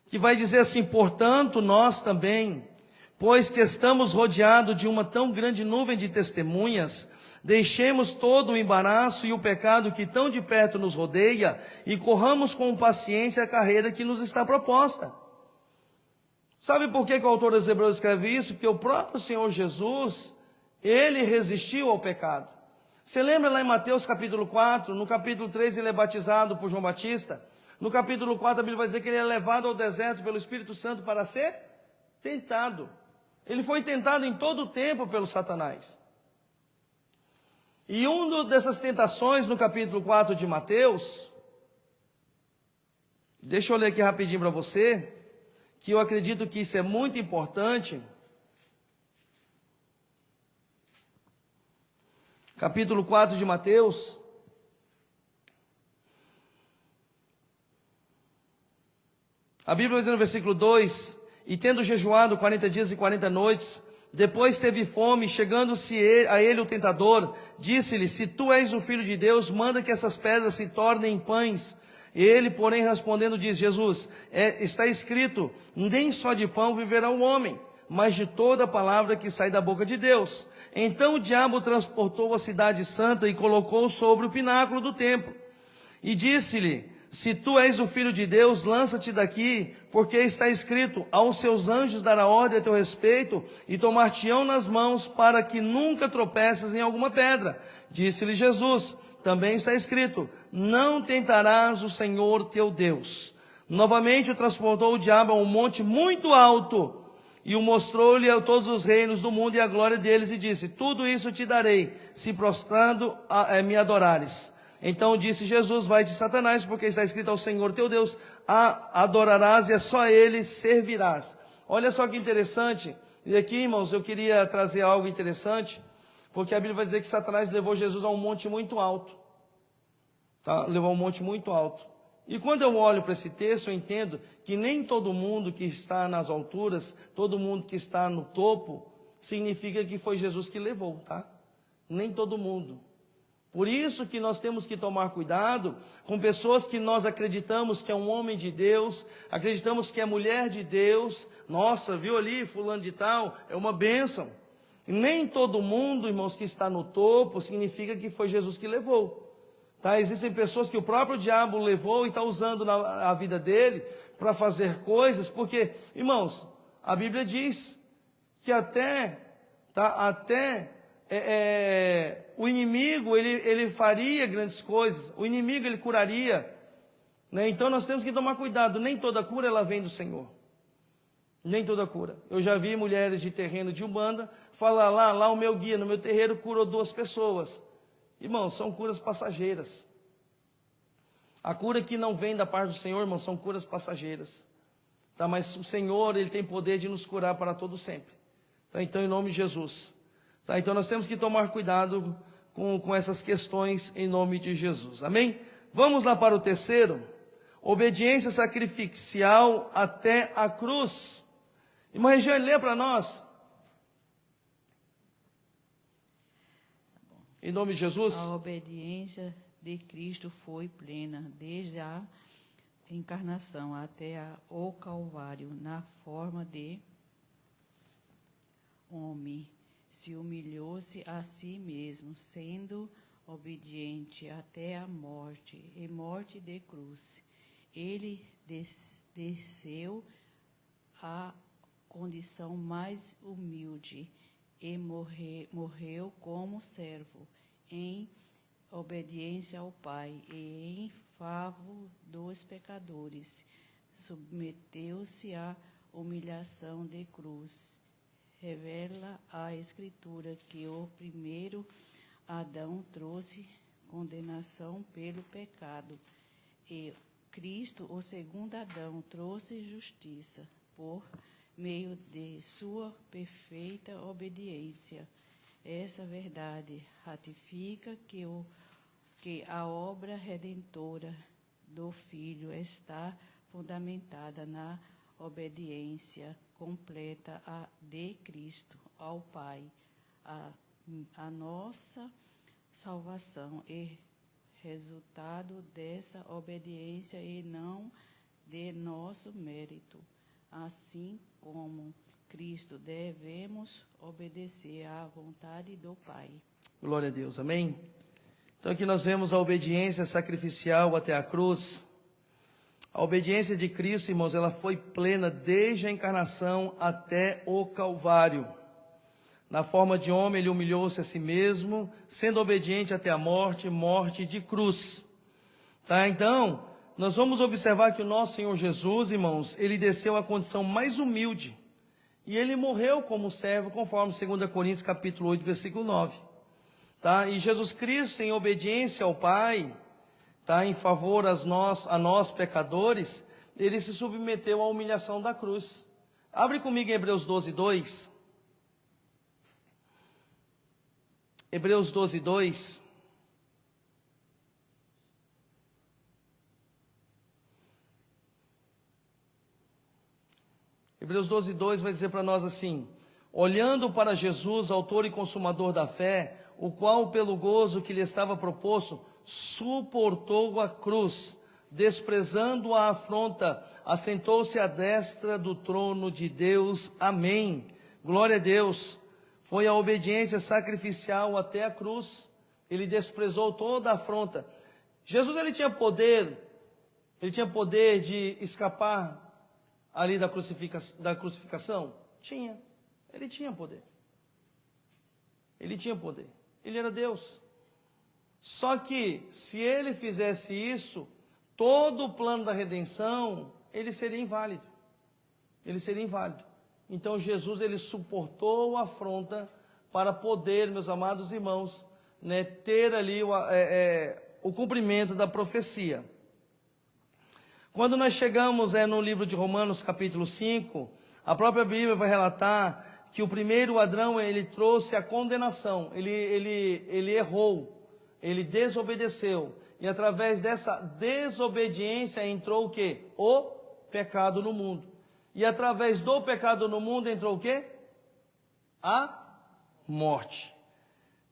que vai dizer assim: portanto, nós também, pois que estamos rodeados de uma tão grande nuvem de testemunhas, deixemos todo o embaraço e o pecado que tão de perto nos rodeia e corramos com paciência a carreira que nos está proposta. Sabe por que o autor dos Hebreus escreve isso? Porque o próprio Senhor Jesus, ele resistiu ao pecado. Você lembra lá em Mateus capítulo 4, no capítulo 3 ele é batizado por João Batista. No capítulo 4 a Bíblia vai dizer que ele é levado ao deserto pelo Espírito Santo para ser tentado. Ele foi tentado em todo o tempo pelo Satanás. E uma dessas tentações no capítulo 4 de Mateus, deixa eu ler aqui rapidinho para você, que eu acredito que isso é muito importante. Capítulo 4 de Mateus. A Bíblia diz no versículo 2: e tendo jejuado 40 dias e 40 noites, depois teve fome, chegando-se a ele o tentador, disse-lhe: se tu és o Filho de Deus, manda que essas pedras se tornem pães. Ele, porém, respondendo, diz: Jesus, está escrito, nem só de pão viverá o homem, mas de toda a palavra que sai da boca de Deus. Então o diabo transportou a cidade santa e colocou sobre o pináculo do templo. E disse-lhe: se tu és o Filho de Deus, lança-te daqui, porque está escrito, aos seus anjos dará ordem a teu respeito, e tomar-te-ão nas mãos, para que nunca tropeces em alguma pedra. Disse-lhe Jesus: também está escrito, não tentarás o Senhor teu Deus. Novamente o transportou o diabo a um monte muito alto, e o mostrou-lhe a todos os reinos do mundo e a glória deles, e disse: tudo isso te darei, se prostrando me adorares. Então disse Jesus: vai-te, Satanás, porque está escrito, ao Senhor teu Deus adorarás e a só Ele servirás. Olha só que interessante. E aqui, irmãos, eu queria trazer algo interessante, porque a Bíblia vai dizer que Satanás levou Jesus a um monte muito alto. Tá? Levou a um monte muito alto. E quando eu olho para esse texto, eu entendo que nem todo mundo que está nas alturas, todo mundo que está no topo, significa que foi Jesus que levou, tá? Nem todo mundo. Por isso que nós temos que tomar cuidado com pessoas que nós acreditamos que é um homem de Deus, acreditamos que é mulher de Deus. Nossa, viu ali, fulano de tal, é uma bênção. E nem todo mundo, irmãos, que está no topo, significa que foi Jesus que levou. Tá? Existem pessoas que o próprio diabo levou e está usando a vida dele para fazer coisas, porque, irmãos, a Bíblia diz que o inimigo, ele faria grandes coisas, o inimigo, ele curaria, né? Então nós temos que tomar cuidado, nem toda cura ela vem do Senhor, nem toda cura. Eu já vi mulheres de terreno de Umbanda falar lá o meu guia, no meu terreiro, curou 2 pessoas. Irmãos, são curas passageiras. A cura que não vem da parte do Senhor, irmãos, são curas passageiras. Tá? Mas o Senhor, Ele tem poder de nos curar para todo sempre. Tá? Então, em nome de Jesus. Tá? Então, nós temos que tomar cuidado com essas questões em nome de Jesus. Amém? Vamos lá para o terceiro. Obediência sacrificial até a cruz. Irmã Regiane, lê para nós. Em nome de Jesus. A obediência de Cristo foi plena, desde a encarnação até o Calvário, na forma de homem. Se humilhou-se a si mesmo, sendo obediente até a morte, e morte de cruz. Ele desceu à condição mais humilde e morreu como servo, em obediência ao Pai e em favor dos pecadores. Submeteu-se à humilhação de cruz. Revela a Escritura que o primeiro Adão trouxe condenação pelo pecado, e Cristo, o segundo Adão, trouxe justiça. por meio de sua perfeita obediência. Essa verdade ratifica que a obra redentora do Filho está fundamentada na obediência completa de Cristo ao Pai. A nossa salvação é resultado dessa obediência e não de nosso mérito. Assim como Cristo, devemos obedecer à vontade do Pai. Glória a Deus, amém? Então aqui nós vemos a obediência sacrificial até a cruz. A obediência de Cristo, irmãos, ela foi plena desde a encarnação até o Calvário. Na forma de homem, ele humilhou-se a si mesmo, sendo obediente até a morte, morte de cruz. Tá? Então, nós vamos observar que o nosso Senhor Jesus, irmãos, ele desceu à condição mais humilde. E ele morreu como servo, conforme 2 Coríntios capítulo 8, versículo 9. Tá? E Jesus Cristo, em obediência ao Pai, tá? Em favor a nós pecadores, ele se submeteu à humilhação da cruz. Abre comigo em Hebreus 12, 2. Hebreus 12, 2. Hebreus 12, 2 vai dizer para nós assim: olhando para Jesus, autor e consumador da fé, o qual, pelo gozo que lhe estava proposto, suportou a cruz, desprezando a afronta, assentou-se à destra do trono de Deus. Amém. Glória a Deus. Foi a obediência sacrificial até a cruz. Ele desprezou toda a afronta. Jesus, ele tinha poder de escapar ali da crucificação? Tinha. Ele tinha poder. Ele tinha poder. Ele era Deus. Só que, se ele fizesse isso, todo o plano da redenção, ele seria inválido. Ele seria inválido. Então, Jesus, ele suportou a afronta para poder, meus amados irmãos, né, ter ali o cumprimento da profecia. Quando nós chegamos no livro de Romanos, capítulo 5, a própria Bíblia vai relatar que o primeiro Adão, ele trouxe a condenação, ele errou, ele desobedeceu, e através dessa desobediência entrou o quê? O pecado no mundo. E através do pecado no mundo entrou o quê? A morte.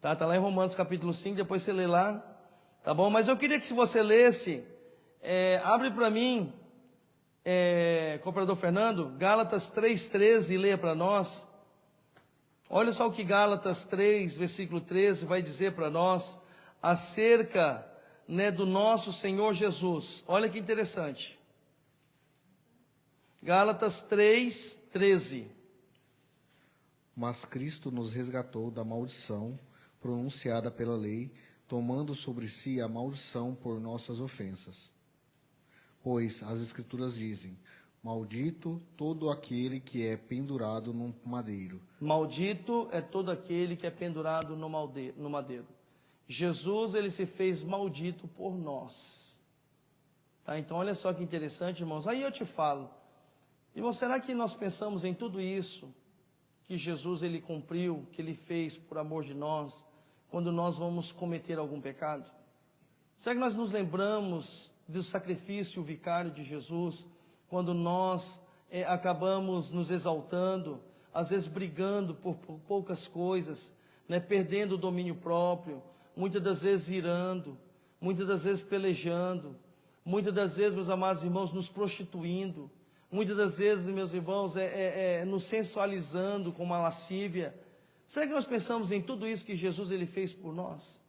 Tá lá em Romanos, capítulo 5, depois você lê lá, tá bom? Mas eu queria que você lesse, abre para mim, cooperador Fernando, Gálatas 3,13, e leia para nós. Olha só o que Gálatas 3, versículo 13, vai dizer para nós, acerca, né, do nosso Senhor Jesus. Olha que interessante. Gálatas 3, 13. Mas Cristo nos resgatou da maldição pronunciada pela lei, tomando sobre si a maldição por nossas ofensas. Pois as Escrituras dizem, maldito todo aquele que é pendurado no madeiro. Maldito é todo aquele que é pendurado no madeiro. Jesus, ele se fez maldito por nós. Tá? Então, olha só que interessante, irmãos. Aí eu te falo, irmão, será que nós pensamos em tudo isso que Jesus, ele cumpriu, que ele fez por amor de nós, quando nós vamos cometer algum pecado? Será que nós nos lembramos do sacrifício vicário de Jesus, quando nós acabamos nos exaltando, às vezes brigando por poucas coisas, né, perdendo o domínio próprio, muitas das vezes irando, muitas das vezes pelejando, muitas das vezes, meus amados irmãos, nos prostituindo, muitas das vezes, meus irmãos, nos sensualizando com uma lascívia. Será que nós pensamos em tudo isso que Jesus, ele fez por nós?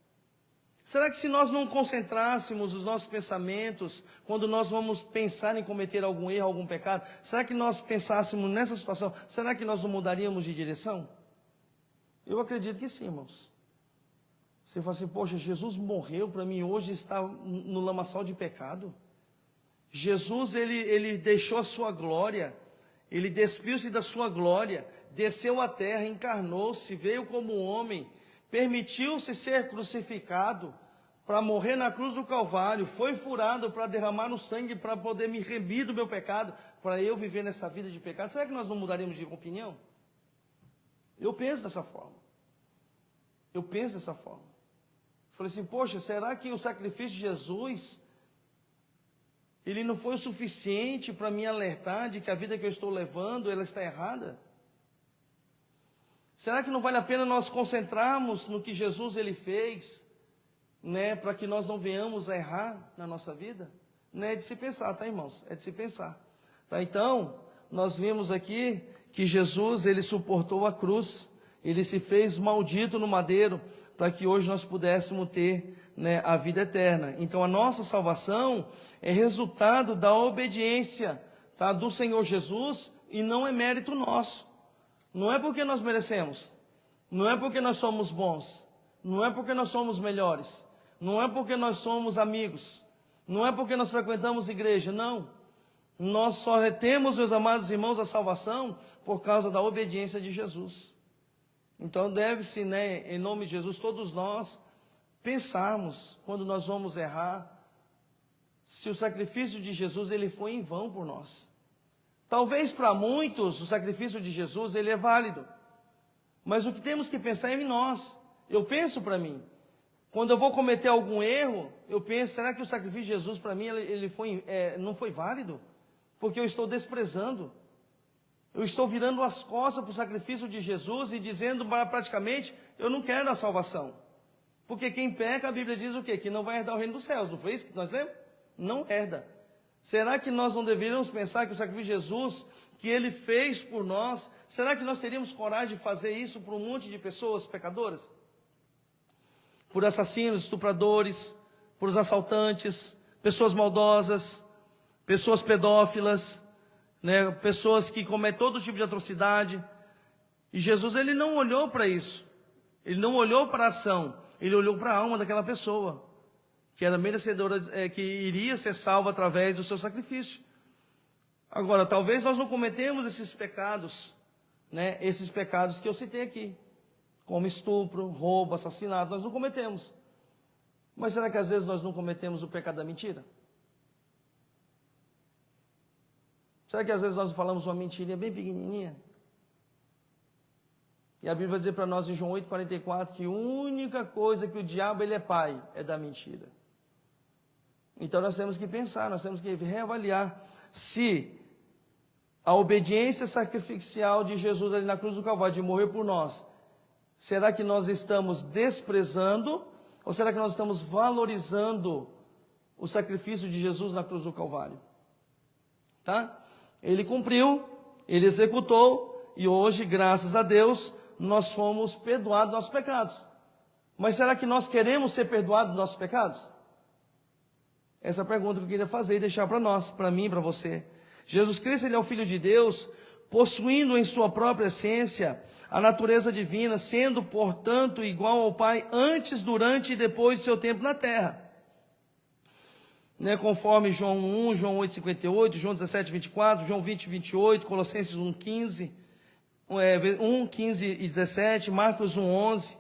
Será que se nós não concentrássemos os nossos pensamentos, quando nós vamos pensar em cometer algum erro, algum pecado, será que nós pensássemos nessa situação, será que nós não mudaríamos de direção? Eu acredito que sim, irmãos. Você fala assim, poxa, Jesus morreu para mim hoje estar no lamaçal de pecado. Jesus, ele deixou a sua glória, ele despiu-se da sua glória, desceu à terra, encarnou-se, veio como homem, permitiu-se ser crucificado para morrer na cruz do Calvário, foi furado para derramar o sangue, para poder me remir do meu pecado, para eu viver nessa vida de pecado, será que nós não mudaríamos de opinião? Eu penso dessa forma. Eu penso dessa forma. Falei assim, poxa, será que o sacrifício de Jesus, ele não foi o suficiente para me alertar de que a vida que eu estou levando, ela está errada? Será que não vale a pena nós concentrarmos no que Jesus ele fez, né, para que nós não venhamos a errar na nossa vida? Não é de se pensar, tá, irmãos? É de se pensar. Tá, então, nós vimos aqui que Jesus, ele suportou a cruz, ele se fez maldito no madeiro, para que hoje nós pudéssemos ter, né, a vida eterna. Então, a nossa salvação é resultado da obediência, tá, do Senhor Jesus, e não é mérito nosso. Não é porque nós merecemos, não é porque nós somos bons, não é porque nós somos melhores, não é porque nós somos amigos, não é porque nós frequentamos igreja, não. Nós só temos, meus amados irmãos, a salvação por causa da obediência de Jesus. Então deve-se, né, em nome de Jesus, todos nós pensarmos, quando nós vamos errar, se o sacrifício de Jesus ele foi em vão por nós. Talvez para muitos o sacrifício de Jesus ele é válido, mas o que temos que pensar é em nós. Eu penso para mim, quando eu vou cometer algum erro, eu penso, será que o sacrifício de Jesus para mim ele não foi válido? Porque eu estou desprezando, eu estou virando as costas para o sacrifício de Jesus e dizendo praticamente, eu não quero a salvação. Porque quem peca, a Bíblia diz o quê? Que não vai herdar o reino dos céus, não foi isso que nós lemos? Não herda. Será que nós não deveríamos pensar que o sacrifício de Jesus, que ele fez por nós, será que nós teríamos coragem de fazer isso por um monte de pessoas pecadoras? Por assassinos, estupradores, por os assaltantes, pessoas maldosas, pessoas pedófilas, né, pessoas que cometem todo tipo de atrocidade. E Jesus ele não olhou para isso, ele não olhou para a ação, ele olhou para a alma daquela pessoa, que era merecedora, que iria ser salva através do seu sacrifício. Agora, talvez nós não cometemos esses pecados, né, esses pecados que eu citei aqui, como estupro, roubo, assassinato, nós não cometemos. Mas será que às vezes nós não cometemos o pecado da mentira? Será que às vezes nós falamos uma mentirinha bem pequenininha? E a Bíblia vai dizer para nós em João 8,44 que a única coisa que o diabo ele é pai é da mentira. Então nós temos que pensar, nós temos que reavaliar se a obediência sacrificial de Jesus ali na cruz do Calvário, de morrer por nós, será que nós estamos desprezando ou será que nós estamos valorizando o sacrifício de Jesus na cruz do Calvário? Tá? Ele cumpriu, ele executou e hoje, graças a Deus, nós fomos perdoados dos nossos pecados. Mas será que nós queremos ser perdoados dos nossos pecados? Essa é a pergunta que eu queria fazer e deixar para nós, para mim e para você. Jesus Cristo ele é o Filho de Deus, possuindo em sua própria essência a natureza divina, sendo, portanto, igual ao Pai antes, durante e depois do seu tempo na terra. Né, conforme João 1, João 8,58, João 17,24, João 20,28, Colossenses 1,15, 1,15 e 17, Marcos 1,11.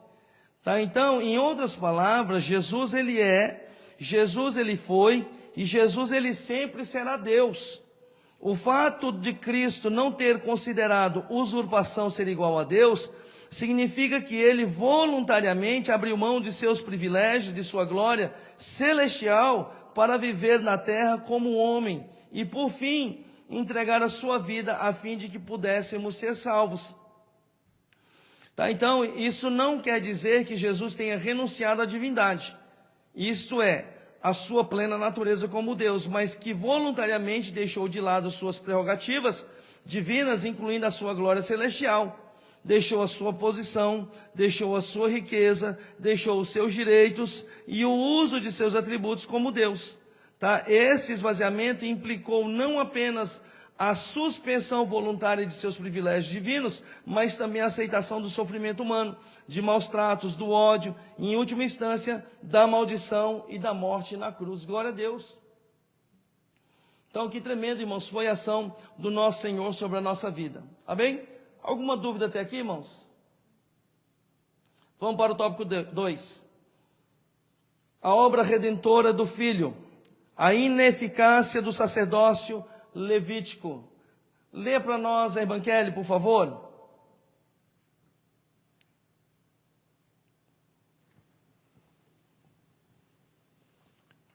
Tá? Então, em outras palavras, Jesus ele é, Jesus ele foi e Jesus ele sempre será Deus. O fato de Cristo não ter considerado usurpação ser igual a Deus, significa que ele voluntariamente abriu mão de seus privilégios, de sua glória celestial, para viver na terra como homem, e por fim, entregar a sua vida a fim de que pudéssemos ser salvos. Tá? Então, isso não quer dizer que Jesus tenha renunciado à divindade, isto é, a sua plena natureza como Deus, mas que voluntariamente deixou de lado suas prerrogativas divinas, incluindo a sua glória celestial, deixou a sua posição, deixou a sua riqueza, deixou os seus direitos e o uso de seus atributos como Deus. Tá? Esse esvaziamento implicou não apenas a suspensão voluntária de seus privilégios divinos, mas também a aceitação do sofrimento humano, de maus tratos, do ódio, e em última instância, da maldição e da morte na cruz. Glória a Deus. Então, que tremendo, irmãos, foi a ação do nosso Senhor sobre a nossa vida. Amém? Alguma dúvida até aqui, irmãos? Vamos para o tópico 2. a obra redentora do Filho, a ineficácia do sacerdócio levítico. Lê para nós, a irmã Kelly, por favor.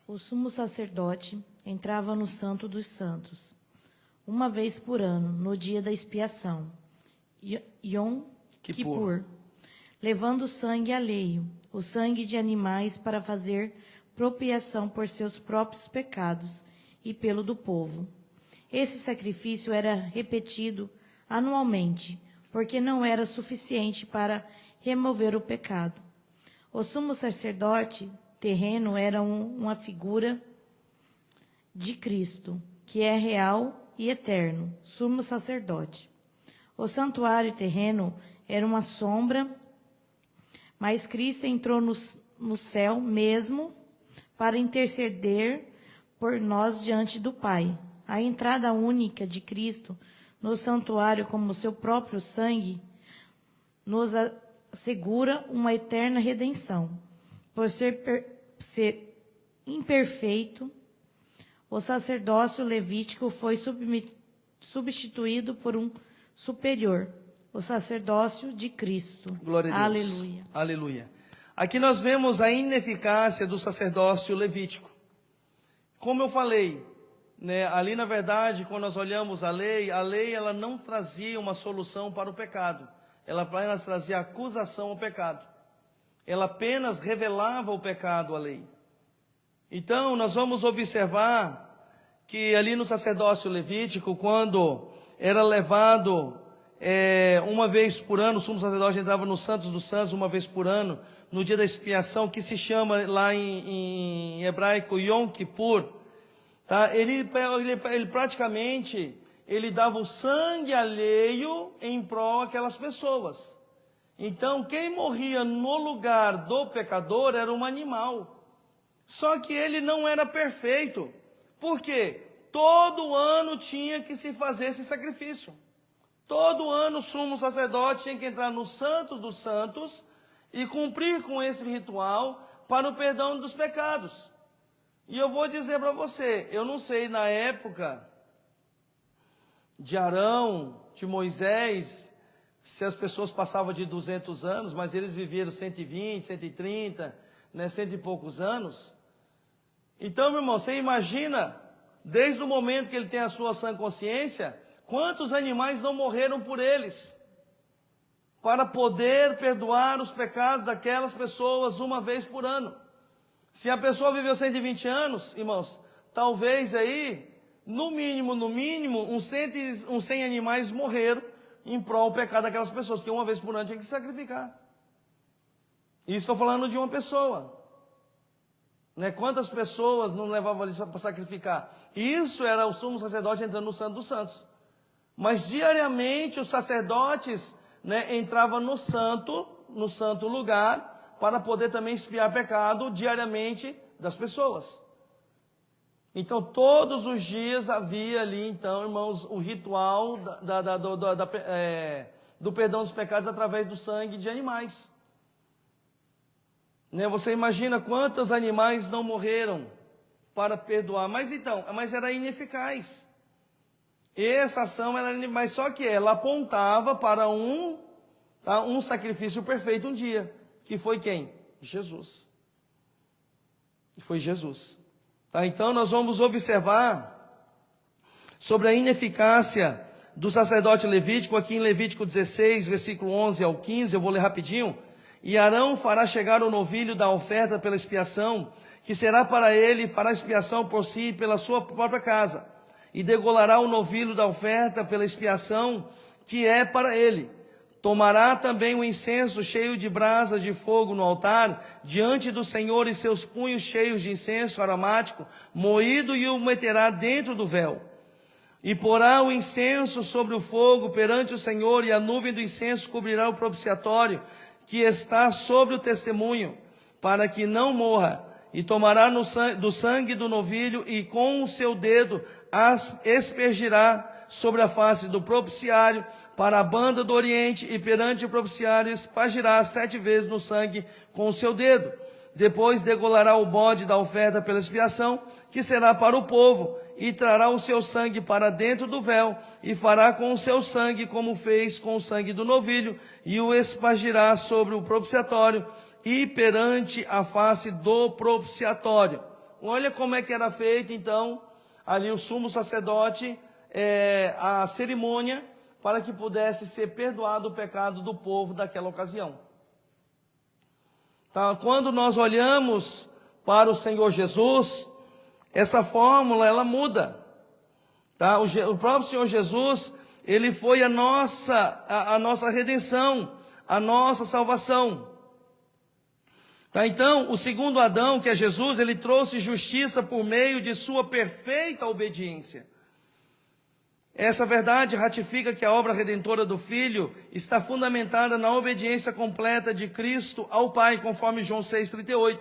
O sumo sacerdote entrava no Santo dos Santos, uma vez por ano, no dia da expiação, Yom Kippur, levando sangue alheio, o sangue de animais, para fazer propiação por seus próprios pecados e pelo do povo. Esse sacrifício era repetido anualmente, porque não era suficiente para remover o pecado. O sumo sacerdote terreno era uma figura de Cristo, que é real e eterno, sumo sacerdote. O santuário terreno era uma sombra, mas Cristo entrou no céu mesmo para interceder por nós diante do Pai. A entrada única de Cristo no santuário, como seu próprio sangue, nos assegura uma eterna redenção. Por ser imperfeito, o sacerdócio levítico foi substituído por um superior, o sacerdócio de Cristo. Glória a Deus. Aleluia. Aleluia. Aqui nós vemos a ineficácia do sacerdócio levítico. Como eu falei, né, ali na verdade, quando nós olhamos a lei ela não trazia uma solução para o pecado. Ela apenas trazia acusação ao pecado. Ela apenas revelava o pecado à lei. Então, nós vamos observar que ali no sacerdócio levítico, quando era levado uma vez por ano, o sumo sacerdote entrava no Santos dos Santos uma vez por ano, no dia da expiação, que se chama lá em hebraico Yom Kippur, tá? Ele praticamente dava o sangue alheio em prol daquelas pessoas. Então, quem morria no lugar do pecador era um animal. Só que ele não era perfeito. Por quê? Todo ano tinha que se fazer esse sacrifício. Todo ano o sumo sacerdote tinha que entrar no Santos dos Santos e cumprir com esse ritual para o perdão dos pecados. E eu vou dizer para você, eu não sei na época de Arão, de Moisés, se as pessoas passavam de 200 anos, mas eles viveram 120, 130, né, 100 e poucos anos. Então, meu irmão, você imagina, desde o momento que ele tem a sua sã consciência, quantos animais não morreram por eles, para poder perdoar os pecados daquelas pessoas uma vez por ano. Se a pessoa viveu 120 anos, irmãos, talvez aí, no mínimo, uns 100 animais morreram em prol do pecado daquelas pessoas, que uma vez por ano tinha que se sacrificar. E estou falando de uma pessoa. Né? Quantas pessoas não levavam ali para sacrificar? Isso era o sumo sacerdote entrando no Santo dos Santos. Mas diariamente os sacerdotes, né, entravam no santo lugar, para poder também expiar pecado diariamente das pessoas. Então, todos os dias havia ali, então, irmãos, o ritual do perdão dos pecados através do sangue de animais. Né? Você imagina quantos animais não morreram para perdoar. Mas era ineficaz. Essa ação era ineficaz, mas só que ela apontava para um sacrifício perfeito um dia. Que foi quem? Jesus. Foi Jesus. Tá? Então nós vamos observar sobre a ineficácia do sacerdote levítico, aqui em Levítico 16, versículo 11 ao 15, eu vou ler rapidinho. E Arão fará chegar o novilho da oferta pela expiação, que será para ele, e fará expiação por si e pela sua própria casa. E degolará o novilho da oferta pela expiação, que é para ele. Tomará também o incenso cheio de brasas de fogo no altar, diante do Senhor, e seus punhos cheios de incenso aromático, moído, e o meterá dentro do véu. E porá o incenso sobre o fogo perante o Senhor, e a nuvem do incenso cobrirá o propiciatório, que está sobre o testemunho, para que não morra. E tomará do sangue do novilho, e com o seu dedo aspergirá sobre a face do propiciário, para a banda do oriente, e perante o propiciário espargirá 7 vezes no sangue com o seu dedo. Depois degolará o bode da oferta pela expiação, que será para o povo, e trará o seu sangue para dentro do véu, e fará com o seu sangue como fez com o sangue do novilho, e o espargirá sobre o propiciatório e perante a face do propiciatório. Olha como é que era feito, então, ali o sumo sacerdote, a cerimônia, para que pudesse ser perdoado o pecado do povo daquela ocasião. Tá? Quando nós olhamos para o Senhor Jesus, essa fórmula ela muda. Tá? O próprio Senhor Jesus, ele foi a nossa redenção, a nossa salvação. Tá? Então, o segundo Adão, que é Jesus, ele trouxe justiça por meio de sua perfeita obediência. Essa verdade ratifica que a obra redentora do Filho está fundamentada na obediência completa de Cristo ao Pai, conforme João 6,38.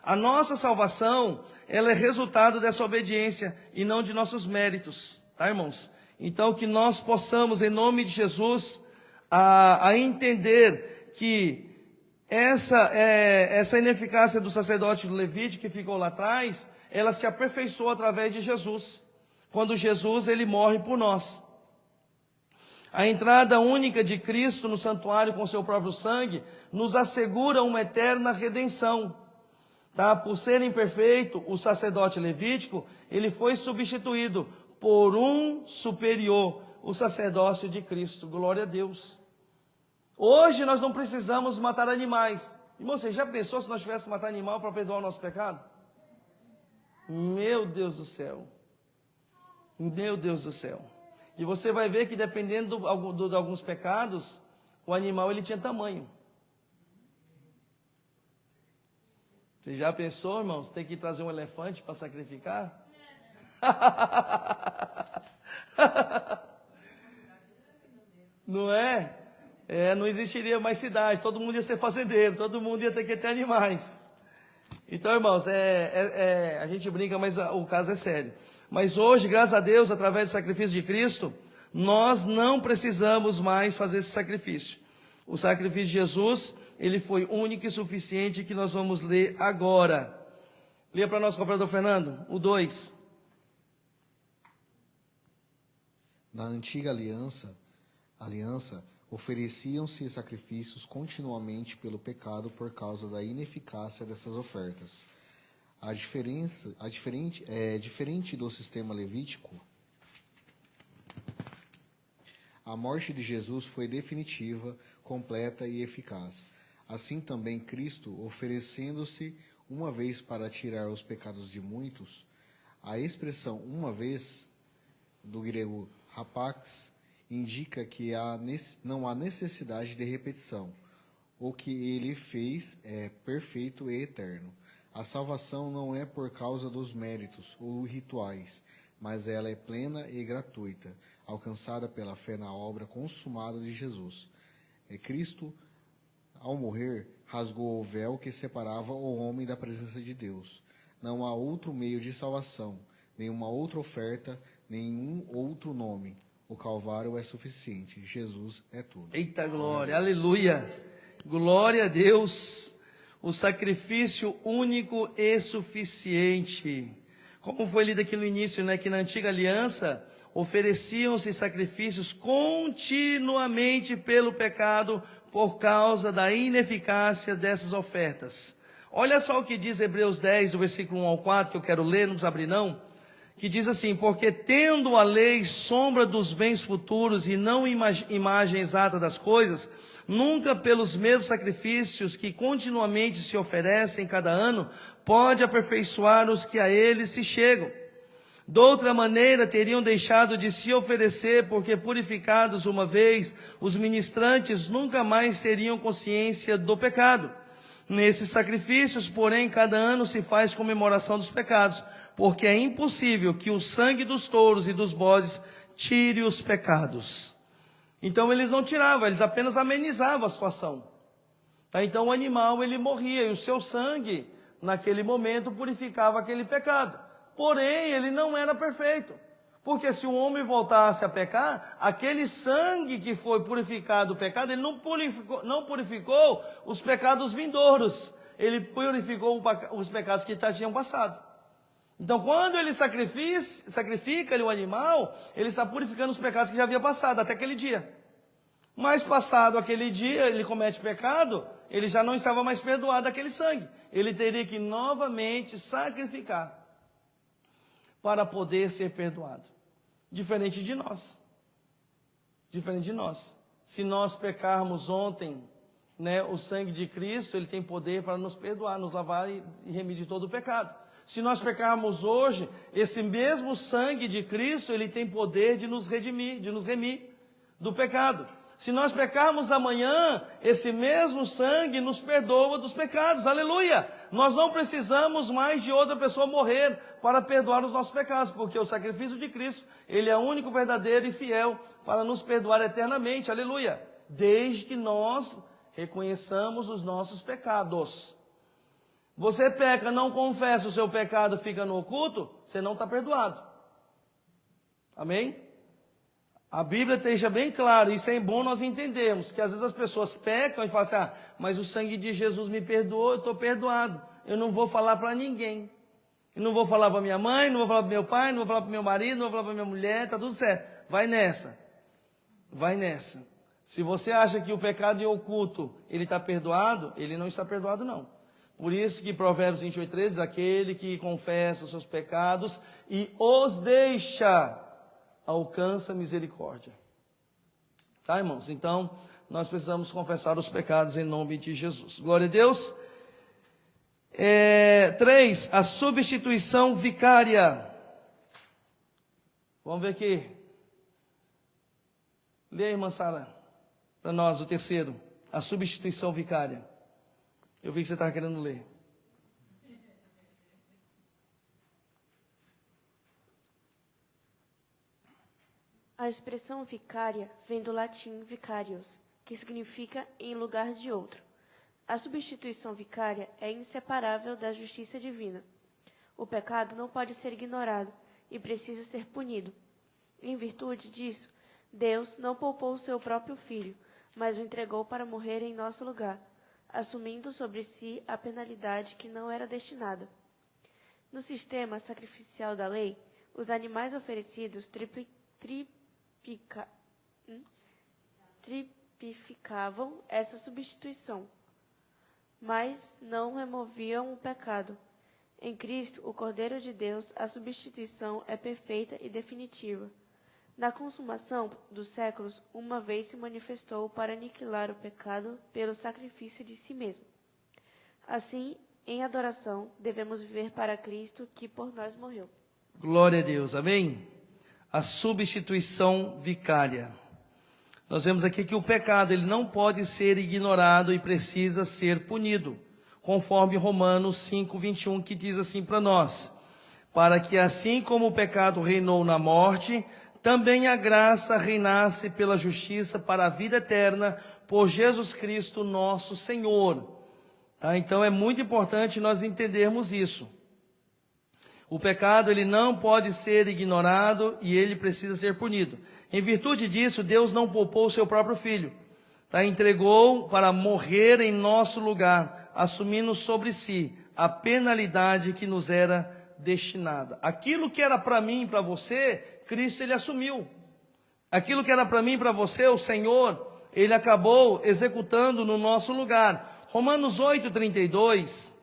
A nossa salvação, ela é resultado dessa obediência e não de nossos méritos, tá, irmãos? Então, que nós possamos, em nome de Jesus, a entender que essa ineficácia do sacerdote levítico que ficou lá atrás, ela se aperfeiçoou através de Jesus. Quando Jesus, ele morre por nós. A entrada única de Cristo no santuário com seu próprio sangue nos assegura uma eterna redenção. Tá? Por ser imperfeito, o sacerdote levítico, ele foi substituído por um superior, o sacerdócio de Cristo. Glória a Deus. Hoje nós não precisamos matar animais. Irmão, você já pensou se nós tivéssemos que matar animal para perdoar o nosso pecado? Meu Deus do céu. Meu Deus do céu. E você vai ver que dependendo de alguns pecados, o animal ele tinha tamanho. Você já pensou, irmãos, tem que trazer um elefante para sacrificar? Não é? Não existiria mais cidade, todo mundo ia ser fazendeiro, todo mundo ia ter que ter animais. Então, irmãos, a gente brinca, mas o caso é sério. Mas hoje, graças a Deus, através do sacrifício de Cristo, nós não precisamos mais fazer esse sacrifício. O sacrifício de Jesus, ele foi único e suficiente, que nós vamos ler agora. Leia para nós, cooperador Fernando, o 2. Na antiga aliança, ofereciam-se sacrifícios continuamente pelo pecado por causa da ineficácia dessas ofertas. Diferente do sistema levítico, a morte de Jesus foi definitiva, completa e eficaz. Assim também Cristo, oferecendo-se uma vez para tirar os pecados de muitos, a expressão uma vez, do grego hapax, indica que não há necessidade de repetição. O que ele fez é perfeito e eterno. A salvação não é por causa dos méritos ou rituais, mas ela é plena e gratuita, alcançada pela fé na obra consumada de Jesus. Cristo, ao morrer, rasgou o véu que separava o homem da presença de Deus. Não há outro meio de salvação, nenhuma outra oferta, nenhum outro nome. O Calvário é suficiente. Jesus é tudo. Eita glória, aleluia. Glória a Deus. O sacrifício único e suficiente. Como foi lido aqui no início, né, que na antiga aliança ofereciam-se sacrifícios continuamente pelo pecado por causa da ineficácia dessas ofertas. Olha só o que diz Hebreus 10, do versículo 1 ao 4, que eu quero ler, não precisa abrir não, que diz assim: porque tendo a lei sombra dos bens futuros e não imagem exata das coisas, nunca pelos mesmos sacrifícios que continuamente se oferecem cada ano, pode aperfeiçoar os que a ele se chegam. De outra maneira, teriam deixado de se oferecer, porque purificados uma vez, os ministrantes nunca mais teriam consciência do pecado. Nesses sacrifícios, porém, cada ano se faz comemoração dos pecados, porque é impossível que o sangue dos touros e dos bodes tire os pecados. Então eles não tiravam, eles apenas amenizavam a situação. Tá? Então o animal ele morria e o seu sangue, naquele momento, purificava aquele pecado. Porém, ele não era perfeito. Porque se o homem voltasse a pecar, aquele sangue que foi purificado do pecado, ele não purificou os pecados vindouros. ele purificou os pecados que já tinham passado. Então, quando ele sacrifica o animal, ele está purificando os pecados que já havia passado, até aquele dia. Mas passado aquele dia, ele comete pecado, ele já não estava mais perdoado daquele sangue. Ele teria que novamente sacrificar para poder ser perdoado. Diferente de nós. Diferente de nós. Se nós pecarmos ontem, né, o sangue de Cristo, ele tem poder para nos perdoar, nos lavar e remir de todo o pecado. Se nós pecarmos hoje, esse mesmo sangue de Cristo, ele tem poder de nos redimir, de nos remir do pecado. Se nós pecarmos amanhã, esse mesmo sangue nos perdoa dos pecados. Aleluia! Nós não precisamos mais de outra pessoa morrer para perdoar os nossos pecados, porque o sacrifício de Cristo, ele é o único verdadeiro e fiel para nos perdoar eternamente. Aleluia! Desde que nós reconheçamos os nossos pecados. Você peca, não confessa o seu pecado, fica no oculto, você não está perdoado. Amém? A Bíblia deixa bem claro, isso é bom nós entendermos, que às vezes as pessoas pecam e falam assim, mas o sangue de Jesus me perdoou, eu estou perdoado. Eu não vou falar para ninguém. Eu não vou falar para minha mãe, não vou falar para meu pai, não vou falar para meu marido, não vou falar para minha mulher, está tudo certo. Vai nessa. Vai nessa. Se você acha que o pecado em oculto, ele está perdoado, ele não está perdoado não. Por isso que Provérbios 28:13 diz, aquele que confessa os seus pecados e os deixa, alcança misericórdia. Tá, irmãos? Então, nós precisamos confessar os pecados em nome de Jesus. Glória a Deus. 3, a substituição vicária. Vamos ver aqui. Lê aí, irmã Sara, para nós o terceiro, a substituição vicária. Eu vi que você estava querendo ler. A expressão vicária vem do latim vicarius, que significa em lugar de outro. A substituição vicária é inseparável da justiça divina. O pecado não pode ser ignorado e precisa ser punido. Em virtude disso, Deus não poupou o seu próprio Filho, mas o entregou para morrer em nosso lugar, assumindo sobre si a penalidade que não era destinada. No sistema sacrificial da lei, os animais oferecidos tipificavam essa substituição, mas não removiam o pecado. Em Cristo, o Cordeiro de Deus, a substituição é perfeita e definitiva. Na consumação dos séculos, uma vez se manifestou para aniquilar o pecado pelo sacrifício de si mesmo. Assim, em adoração, devemos viver para Cristo, que por nós morreu. Glória a Deus, amém? A substituição vicária. Nós vemos aqui que o pecado ele não pode ser ignorado e precisa ser punido, conforme Romanos 5:21, que diz assim para nós, para que assim como o pecado reinou na morte, também a graça reinasse pela justiça para a vida eterna, por Jesus Cristo nosso Senhor. Tá? Então é muito importante nós entendermos isso. O pecado ele não pode ser ignorado e ele precisa ser punido. Em virtude disso, Deus não poupou o seu próprio Filho. Tá? Entregou para morrer em nosso lugar, assumindo sobre si a penalidade que nos era destinada. Aquilo que era para mim e para você, Cristo ele assumiu. Aquilo que era para mim e para você, o Senhor, ele acabou executando no nosso lugar. Romanos 8:32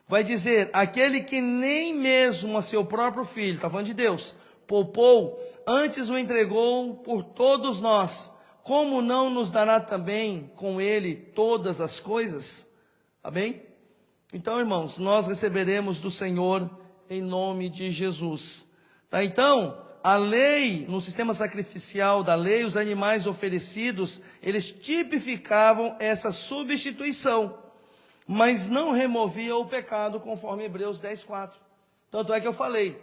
vai dizer, aquele que nem mesmo a seu próprio Filho, está falando de Deus, poupou, antes o entregou por todos nós, como não nos dará também com ele todas as coisas? Amém? Então, irmãos, nós receberemos do Senhor em nome de Jesus. Tá? Então, a lei, no sistema sacrificial da lei, os animais oferecidos, eles tipificavam essa substituição, mas não removiam o pecado, conforme Hebreus 10:4. Tanto é que eu falei,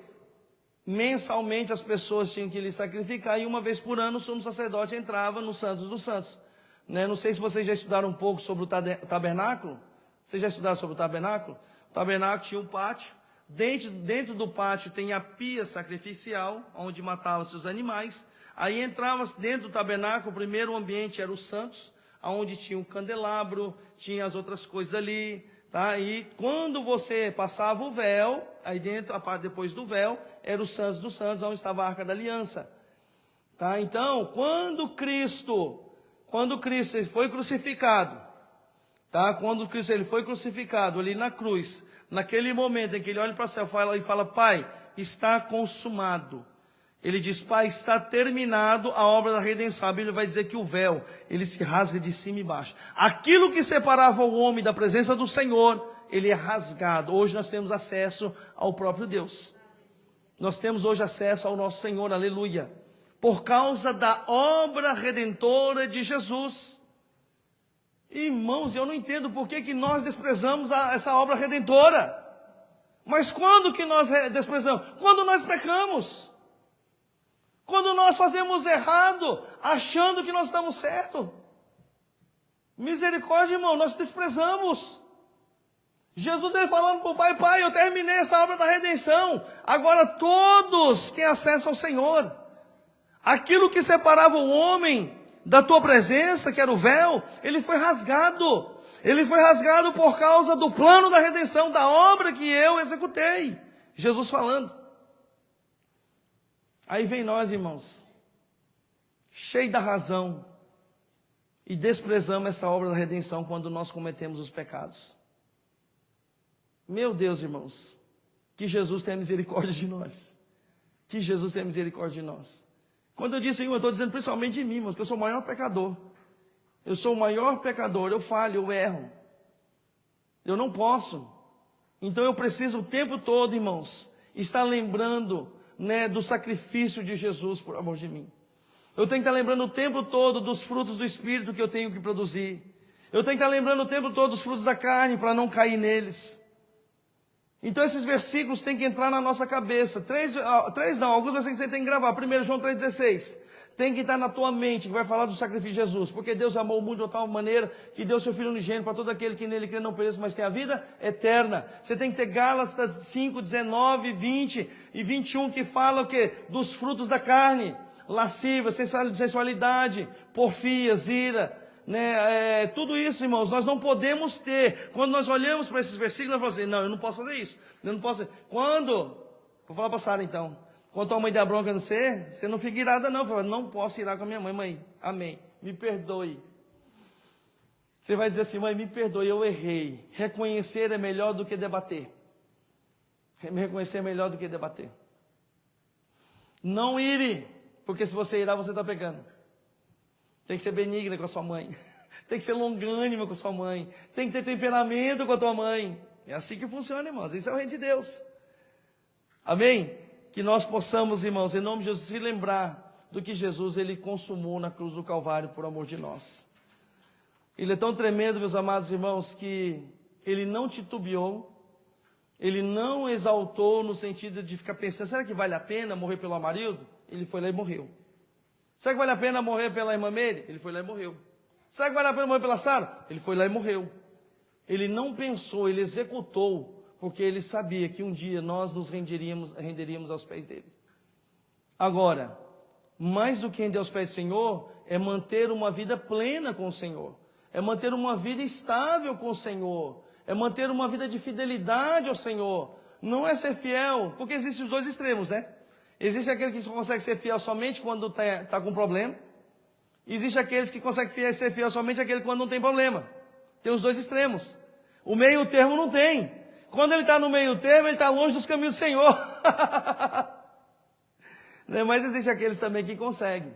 mensalmente as pessoas tinham que lhe sacrificar, e uma vez por ano o sumo sacerdote entrava no Santos dos Santos. Né? Não sei se vocês já estudaram um pouco sobre o tabernáculo. Vocês já estudaram sobre o tabernáculo? O tabernáculo tinha um pátio. Dentro do pátio tem a pia sacrificial, onde matavam-se os animais. Aí entrava dentro do tabernáculo, o primeiro ambiente era os santos, onde tinha um candelabro, tinha as outras coisas ali, tá? E quando você passava o véu, aí dentro, a parte depois do véu, era o Santos dos Santos, onde estava a Arca da Aliança. Tá? Então, quando Cristo ele foi crucificado, tá? Quando Cristo ele foi crucificado ali na cruz, naquele momento em que ele olha para o céu e fala, Pai, está consumado. Ele diz, Pai, está terminado a obra da redenção. A Bíblia vai dizer que o véu, ele se rasga de cima e baixo. Aquilo que separava o homem da presença do Senhor, ele é rasgado. Hoje nós temos acesso ao próprio Deus. Nós temos hoje acesso ao nosso Senhor, aleluia. Por causa da obra redentora de Jesus. Irmãos, eu não entendo por que nós desprezamos essa obra redentora. Mas quando que nós desprezamos? Quando nós pecamos. Quando nós fazemos errado, achando que nós estamos certo. Misericórdia, irmão, nós desprezamos. Jesus ele falando para o Pai, Pai, eu terminei essa obra da redenção. Agora todos têm acesso ao Senhor. Aquilo que separava o homem da tua presença, que era o véu, ele foi rasgado. Ele foi rasgado por causa do plano da redenção, da obra que eu executei. Jesus falando. Aí vem nós, irmãos, cheio da razão, e desprezamos essa obra da redenção quando nós cometemos os pecados. Meu Deus, irmãos, que Jesus tenha misericórdia de nós. Que Jesus tenha misericórdia de nós. Quando eu disse, eu estou dizendo principalmente de mim, irmãos, porque eu sou o maior pecador. Eu sou o maior pecador, eu falho, eu erro. Eu não posso. Então eu preciso o tempo todo, irmãos, estar lembrando, do sacrifício de Jesus por amor de mim. Eu tenho que estar lembrando o tempo todo dos frutos do Espírito que eu tenho que produzir. Eu tenho que estar lembrando o tempo todo dos frutos da carne para não cair neles. Então esses versículos têm que entrar na nossa cabeça. Alguns versículos você tem que gravar. 1 João 3,16. Tem que estar na tua mente, que vai falar do sacrifício de Jesus. Porque Deus amou o mundo de tal maneira que deu seu Filho unigênito para todo aquele que nele crê não pereça, mas tem a vida eterna. Você tem que ter Gálatas 5, 19, 20 e 21, que fala o quê? Dos frutos da carne. Lascívia, sensualidade, porfias, ira. Tudo isso, irmãos, nós não podemos ter. Quando nós olhamos para esses versículos, nós falamos assim, não, eu não posso fazer isso. Eu não posso. Quando? Vou falar para a Sara então. Quando tua mãe der bronca no você não fica irada não. Fala, não posso irar com a minha mãe, mãe. Amém. Me perdoe. Você vai dizer assim, mãe, me perdoe, eu errei. Reconhecer é melhor do que debater. Reconhecer é melhor do que debater. Não ire, porque se você irar, você está pecando. Tem que ser benigna com a sua mãe. Tem que ser longânima com a sua mãe. Tem que ter temperamento com a tua mãe. É assim que funciona, irmãos. Isso é o reino de Deus. Amém? Que nós possamos, irmãos, em nome de Jesus, se lembrar do que Jesus ele consumou na cruz do Calvário por amor de nós. Ele é tão tremendo, meus amados irmãos, que ele não titubeou, ele não exaltou no sentido de ficar pensando, será que vale a pena morrer pelo Amarildo? Ele foi lá e morreu. Será que vale a pena morrer pela irmã Meire? Ele foi lá e morreu. Será que vale a pena morrer pela Sara? Ele foi lá e morreu. Ele não pensou, ele executou, porque ele sabia que um dia nós nos renderíamos aos pés dele. Agora, mais do que render aos pés do Senhor, é manter uma vida plena com o Senhor. É manter uma vida estável com o Senhor. É manter uma vida de fidelidade ao Senhor. Não é ser fiel, porque existem os dois extremos, né? Existe aquele que só consegue ser fiel somente quando está com problema. Existe aqueles que conseguem ser fiel somente aquele quando não tem problema. Tem os dois extremos. O meio termo não tem. Quando ele está no meio termo, ele está longe dos caminhos do Senhor. Mas existe aqueles também que conseguem.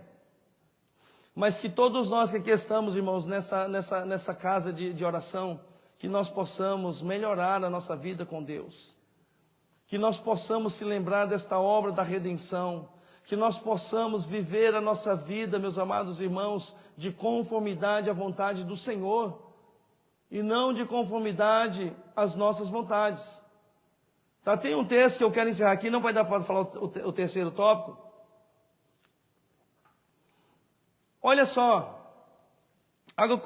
Mas que todos nós que aqui estamos, irmãos, nessa casa de oração, que nós possamos melhorar a nossa vida com Deus. Que nós possamos se lembrar desta obra da redenção. Que nós possamos viver a nossa vida, meus amados irmãos, de conformidade à vontade do Senhor. E não de conformidade às nossas vontades. Tá? Tem um texto que eu quero encerrar aqui, não vai dar para falar o terceiro tópico. Olha só,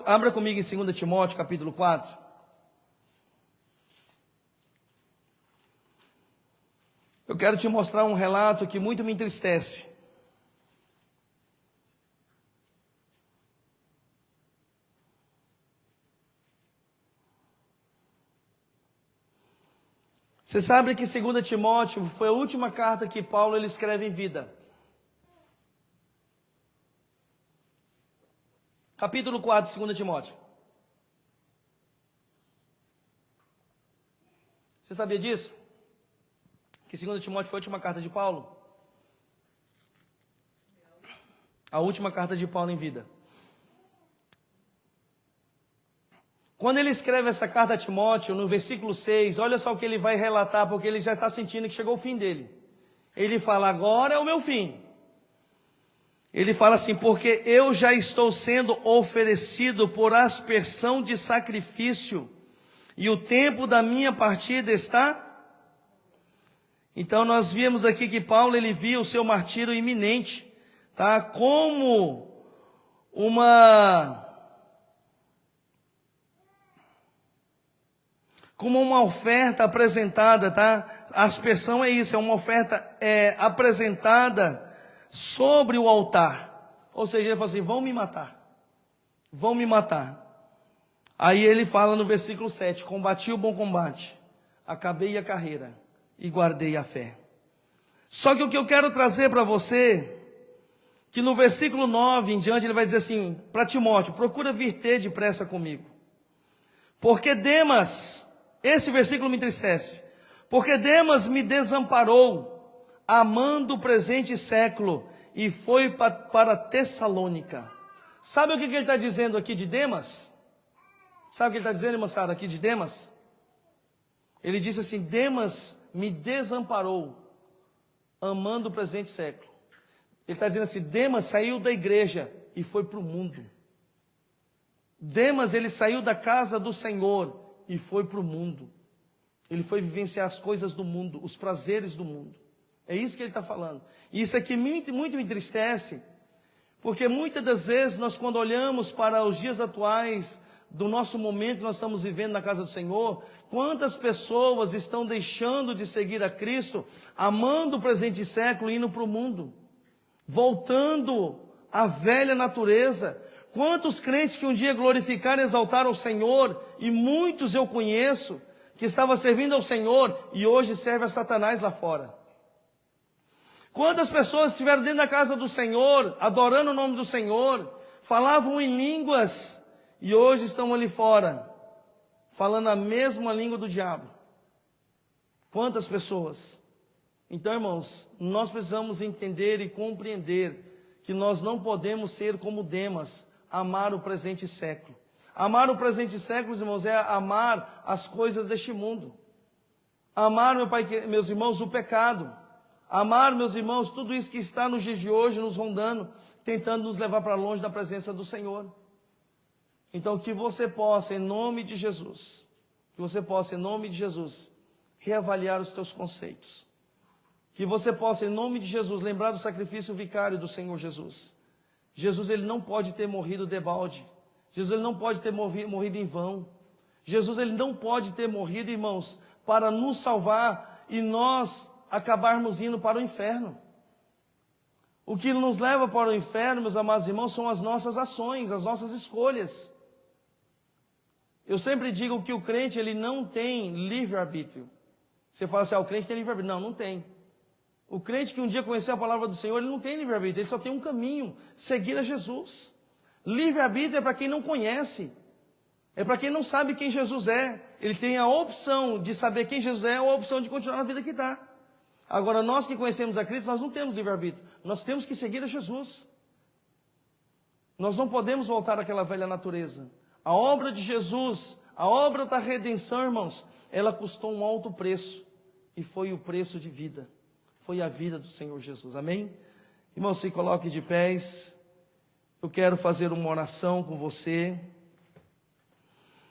abra comigo em 2 Timóteo, capítulo 4. Eu quero te mostrar um relato que muito me entristece. Você sabe que 2 Timóteo foi a última carta que Paulo ele escreve em vida. Capítulo 4 de 2 Timóteo. Você sabia disso? Que 2 Timóteo foi a última carta de Paulo? A última carta de Paulo em vida. Quando ele escreve essa carta a Timóteo, no versículo 6, olha só o que ele vai relatar, porque ele já está sentindo que chegou o fim dele. Ele fala, agora é o meu fim. Ele fala assim, porque eu já estou sendo oferecido por aspersão de sacrifício, e o tempo da minha partida está... Então nós vimos aqui que Paulo ele via o seu martírio iminente, tá? Como uma oferta apresentada, tá? A aspersão é isso, é uma oferta apresentada sobre o altar. Ou seja, ele fala assim, vão me matar. Aí ele fala no versículo 7, combati o bom combate, acabei a carreira e guardei a fé. Só que o que eu quero trazer para você, que no versículo 9 em diante ele vai dizer assim, para Timóteo, procura vir ter depressa comigo. Porque Demas, esse versículo me entristece, porque Demas me desamparou, amando o presente século, e foi para Tessalônica. Sabe o que ele está dizendo aqui de Demas? Sabe o que ele está dizendo, moçada, aqui de Demas? Ele disse assim, Demas me desamparou, amando o presente século. Ele está dizendo assim, Demas saiu da igreja e foi para o mundo. Demas, ele saiu da casa do Senhor e foi para o mundo. Ele foi vivenciar as coisas do mundo, os prazeres do mundo. É isso que ele está falando. E isso aqui muito me entristece, porque muitas das vezes nós, quando olhamos para os dias atuais, do nosso momento que nós estamos vivendo na casa do Senhor, quantas pessoas estão deixando de seguir a Cristo, amando o presente século e indo para o mundo, voltando à velha natureza. Quantos crentes que um dia glorificaram e exaltaram o Senhor, e muitos eu conheço, que estava servindo ao Senhor e hoje serve a Satanás lá fora. Quantas pessoas estiveram dentro da casa do Senhor, adorando o nome do Senhor, falavam em línguas, e hoje estão ali fora, falando a mesma língua do diabo. Quantas pessoas? Então, irmãos, nós precisamos entender e compreender que nós não podemos ser como Demas, amar o presente século. Amar o presente século, irmãos, é amar as coisas deste mundo. Amar, meus irmãos, o pecado. Amar, meus irmãos, tudo isso que está nos dias de hoje, nos rondando, tentando nos levar para longe da presença do Senhor. Então, que você possa, em nome de Jesus, reavaliar os teus conceitos. Que você possa, em nome de Jesus, lembrar do sacrifício vicário do Senhor Jesus. Jesus, ele não pode ter morrido debalde. Jesus, ele não pode ter morrido em vão. Jesus, ele não pode ter morrido, irmãos, para nos salvar e nós acabarmos indo para o inferno. O que nos leva para o inferno, meus amados irmãos, são as nossas ações, as nossas escolhas. Eu sempre digo que o crente, ele não tem livre-arbítrio. Você fala assim, o crente tem livre-arbítrio. Não, não tem. O crente que um dia conheceu a palavra do Senhor, ele não tem livre-arbítrio, ele só tem um caminho, seguir a Jesus. Livre-arbítrio é para quem não conhece, é para quem não sabe quem Jesus é. Ele tem a opção de saber quem Jesus é ou a opção de continuar na vida que está. Agora, nós que conhecemos a Cristo, nós não temos livre-arbítrio, nós temos que seguir a Jesus. Nós não podemos voltar àquela velha natureza. A obra de Jesus, a obra da redenção, irmãos, ela custou um alto preço, e foi o preço de vida. Foi a vida do Senhor Jesus, amém? Irmão, se coloque de pés. Eu quero fazer uma oração com você.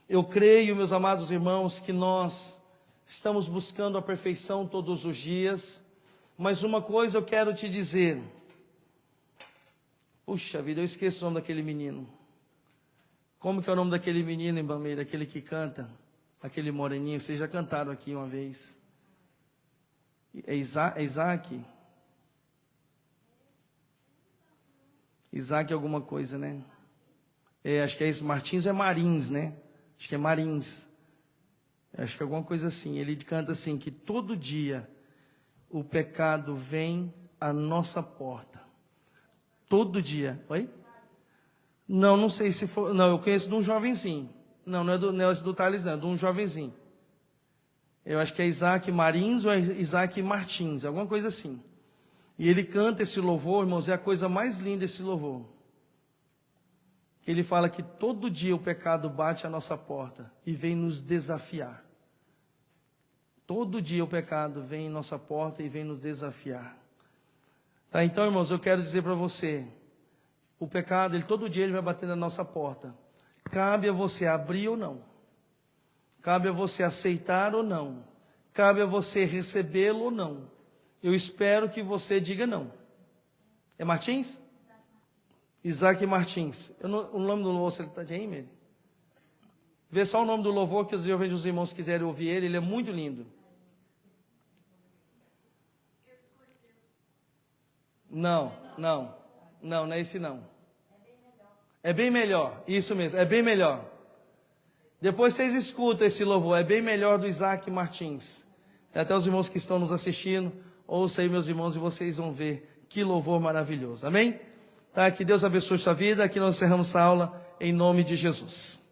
Eu creio, meus amados irmãos, que nós estamos buscando a perfeição todos os dias. Mas uma coisa eu quero te dizer. Puxa vida, eu esqueço o nome daquele menino. Como que é o nome daquele menino, em Bameira, aquele que canta? Aquele moreninho, vocês já cantaram aqui uma vez. É Isaac? Isaac alguma coisa, né? Acho que é isso. Martins é Marins, né? Acho que é Marins. Acho que alguma coisa assim. Ele canta assim, que todo dia o pecado vem à nossa porta. Todo dia. Oi? Não, não sei se for. Não, eu conheço de um jovenzinho. Não é esse do Thales, não, é de um jovenzinho. Eu acho que é Isaac Marins ou é Isaac Martins, alguma coisa assim. E ele canta esse louvor, irmãos, é a coisa mais linda esse louvor. Ele fala que todo dia o pecado bate à nossa porta e vem nos desafiar. Todo dia o pecado vem em nossa porta e vem nos desafiar. Tá, então, irmãos, eu quero dizer para você, o pecado, todo dia ele vai bater na nossa porta. Cabe a você abrir ou não. Cabe a você aceitar ou não. Cabe a você recebê-lo ou não. Eu espero que você diga não. É Martins? Isaac Martins. O nome do louvor, você está aí, Mary? Vê só o nome do louvor, que eu vejo os irmãos quiserem ouvir ele é muito lindo. Não é esse não. É bem melhor, isso mesmo, é bem melhor. Depois vocês escutam esse louvor, é bem melhor do Isaac Martins. Até os irmãos que estão nos assistindo, ouça aí, meus irmãos, e vocês vão ver que louvor maravilhoso. Amém? Tá, que Deus abençoe sua vida. Aqui nós encerramos essa aula em nome de Jesus.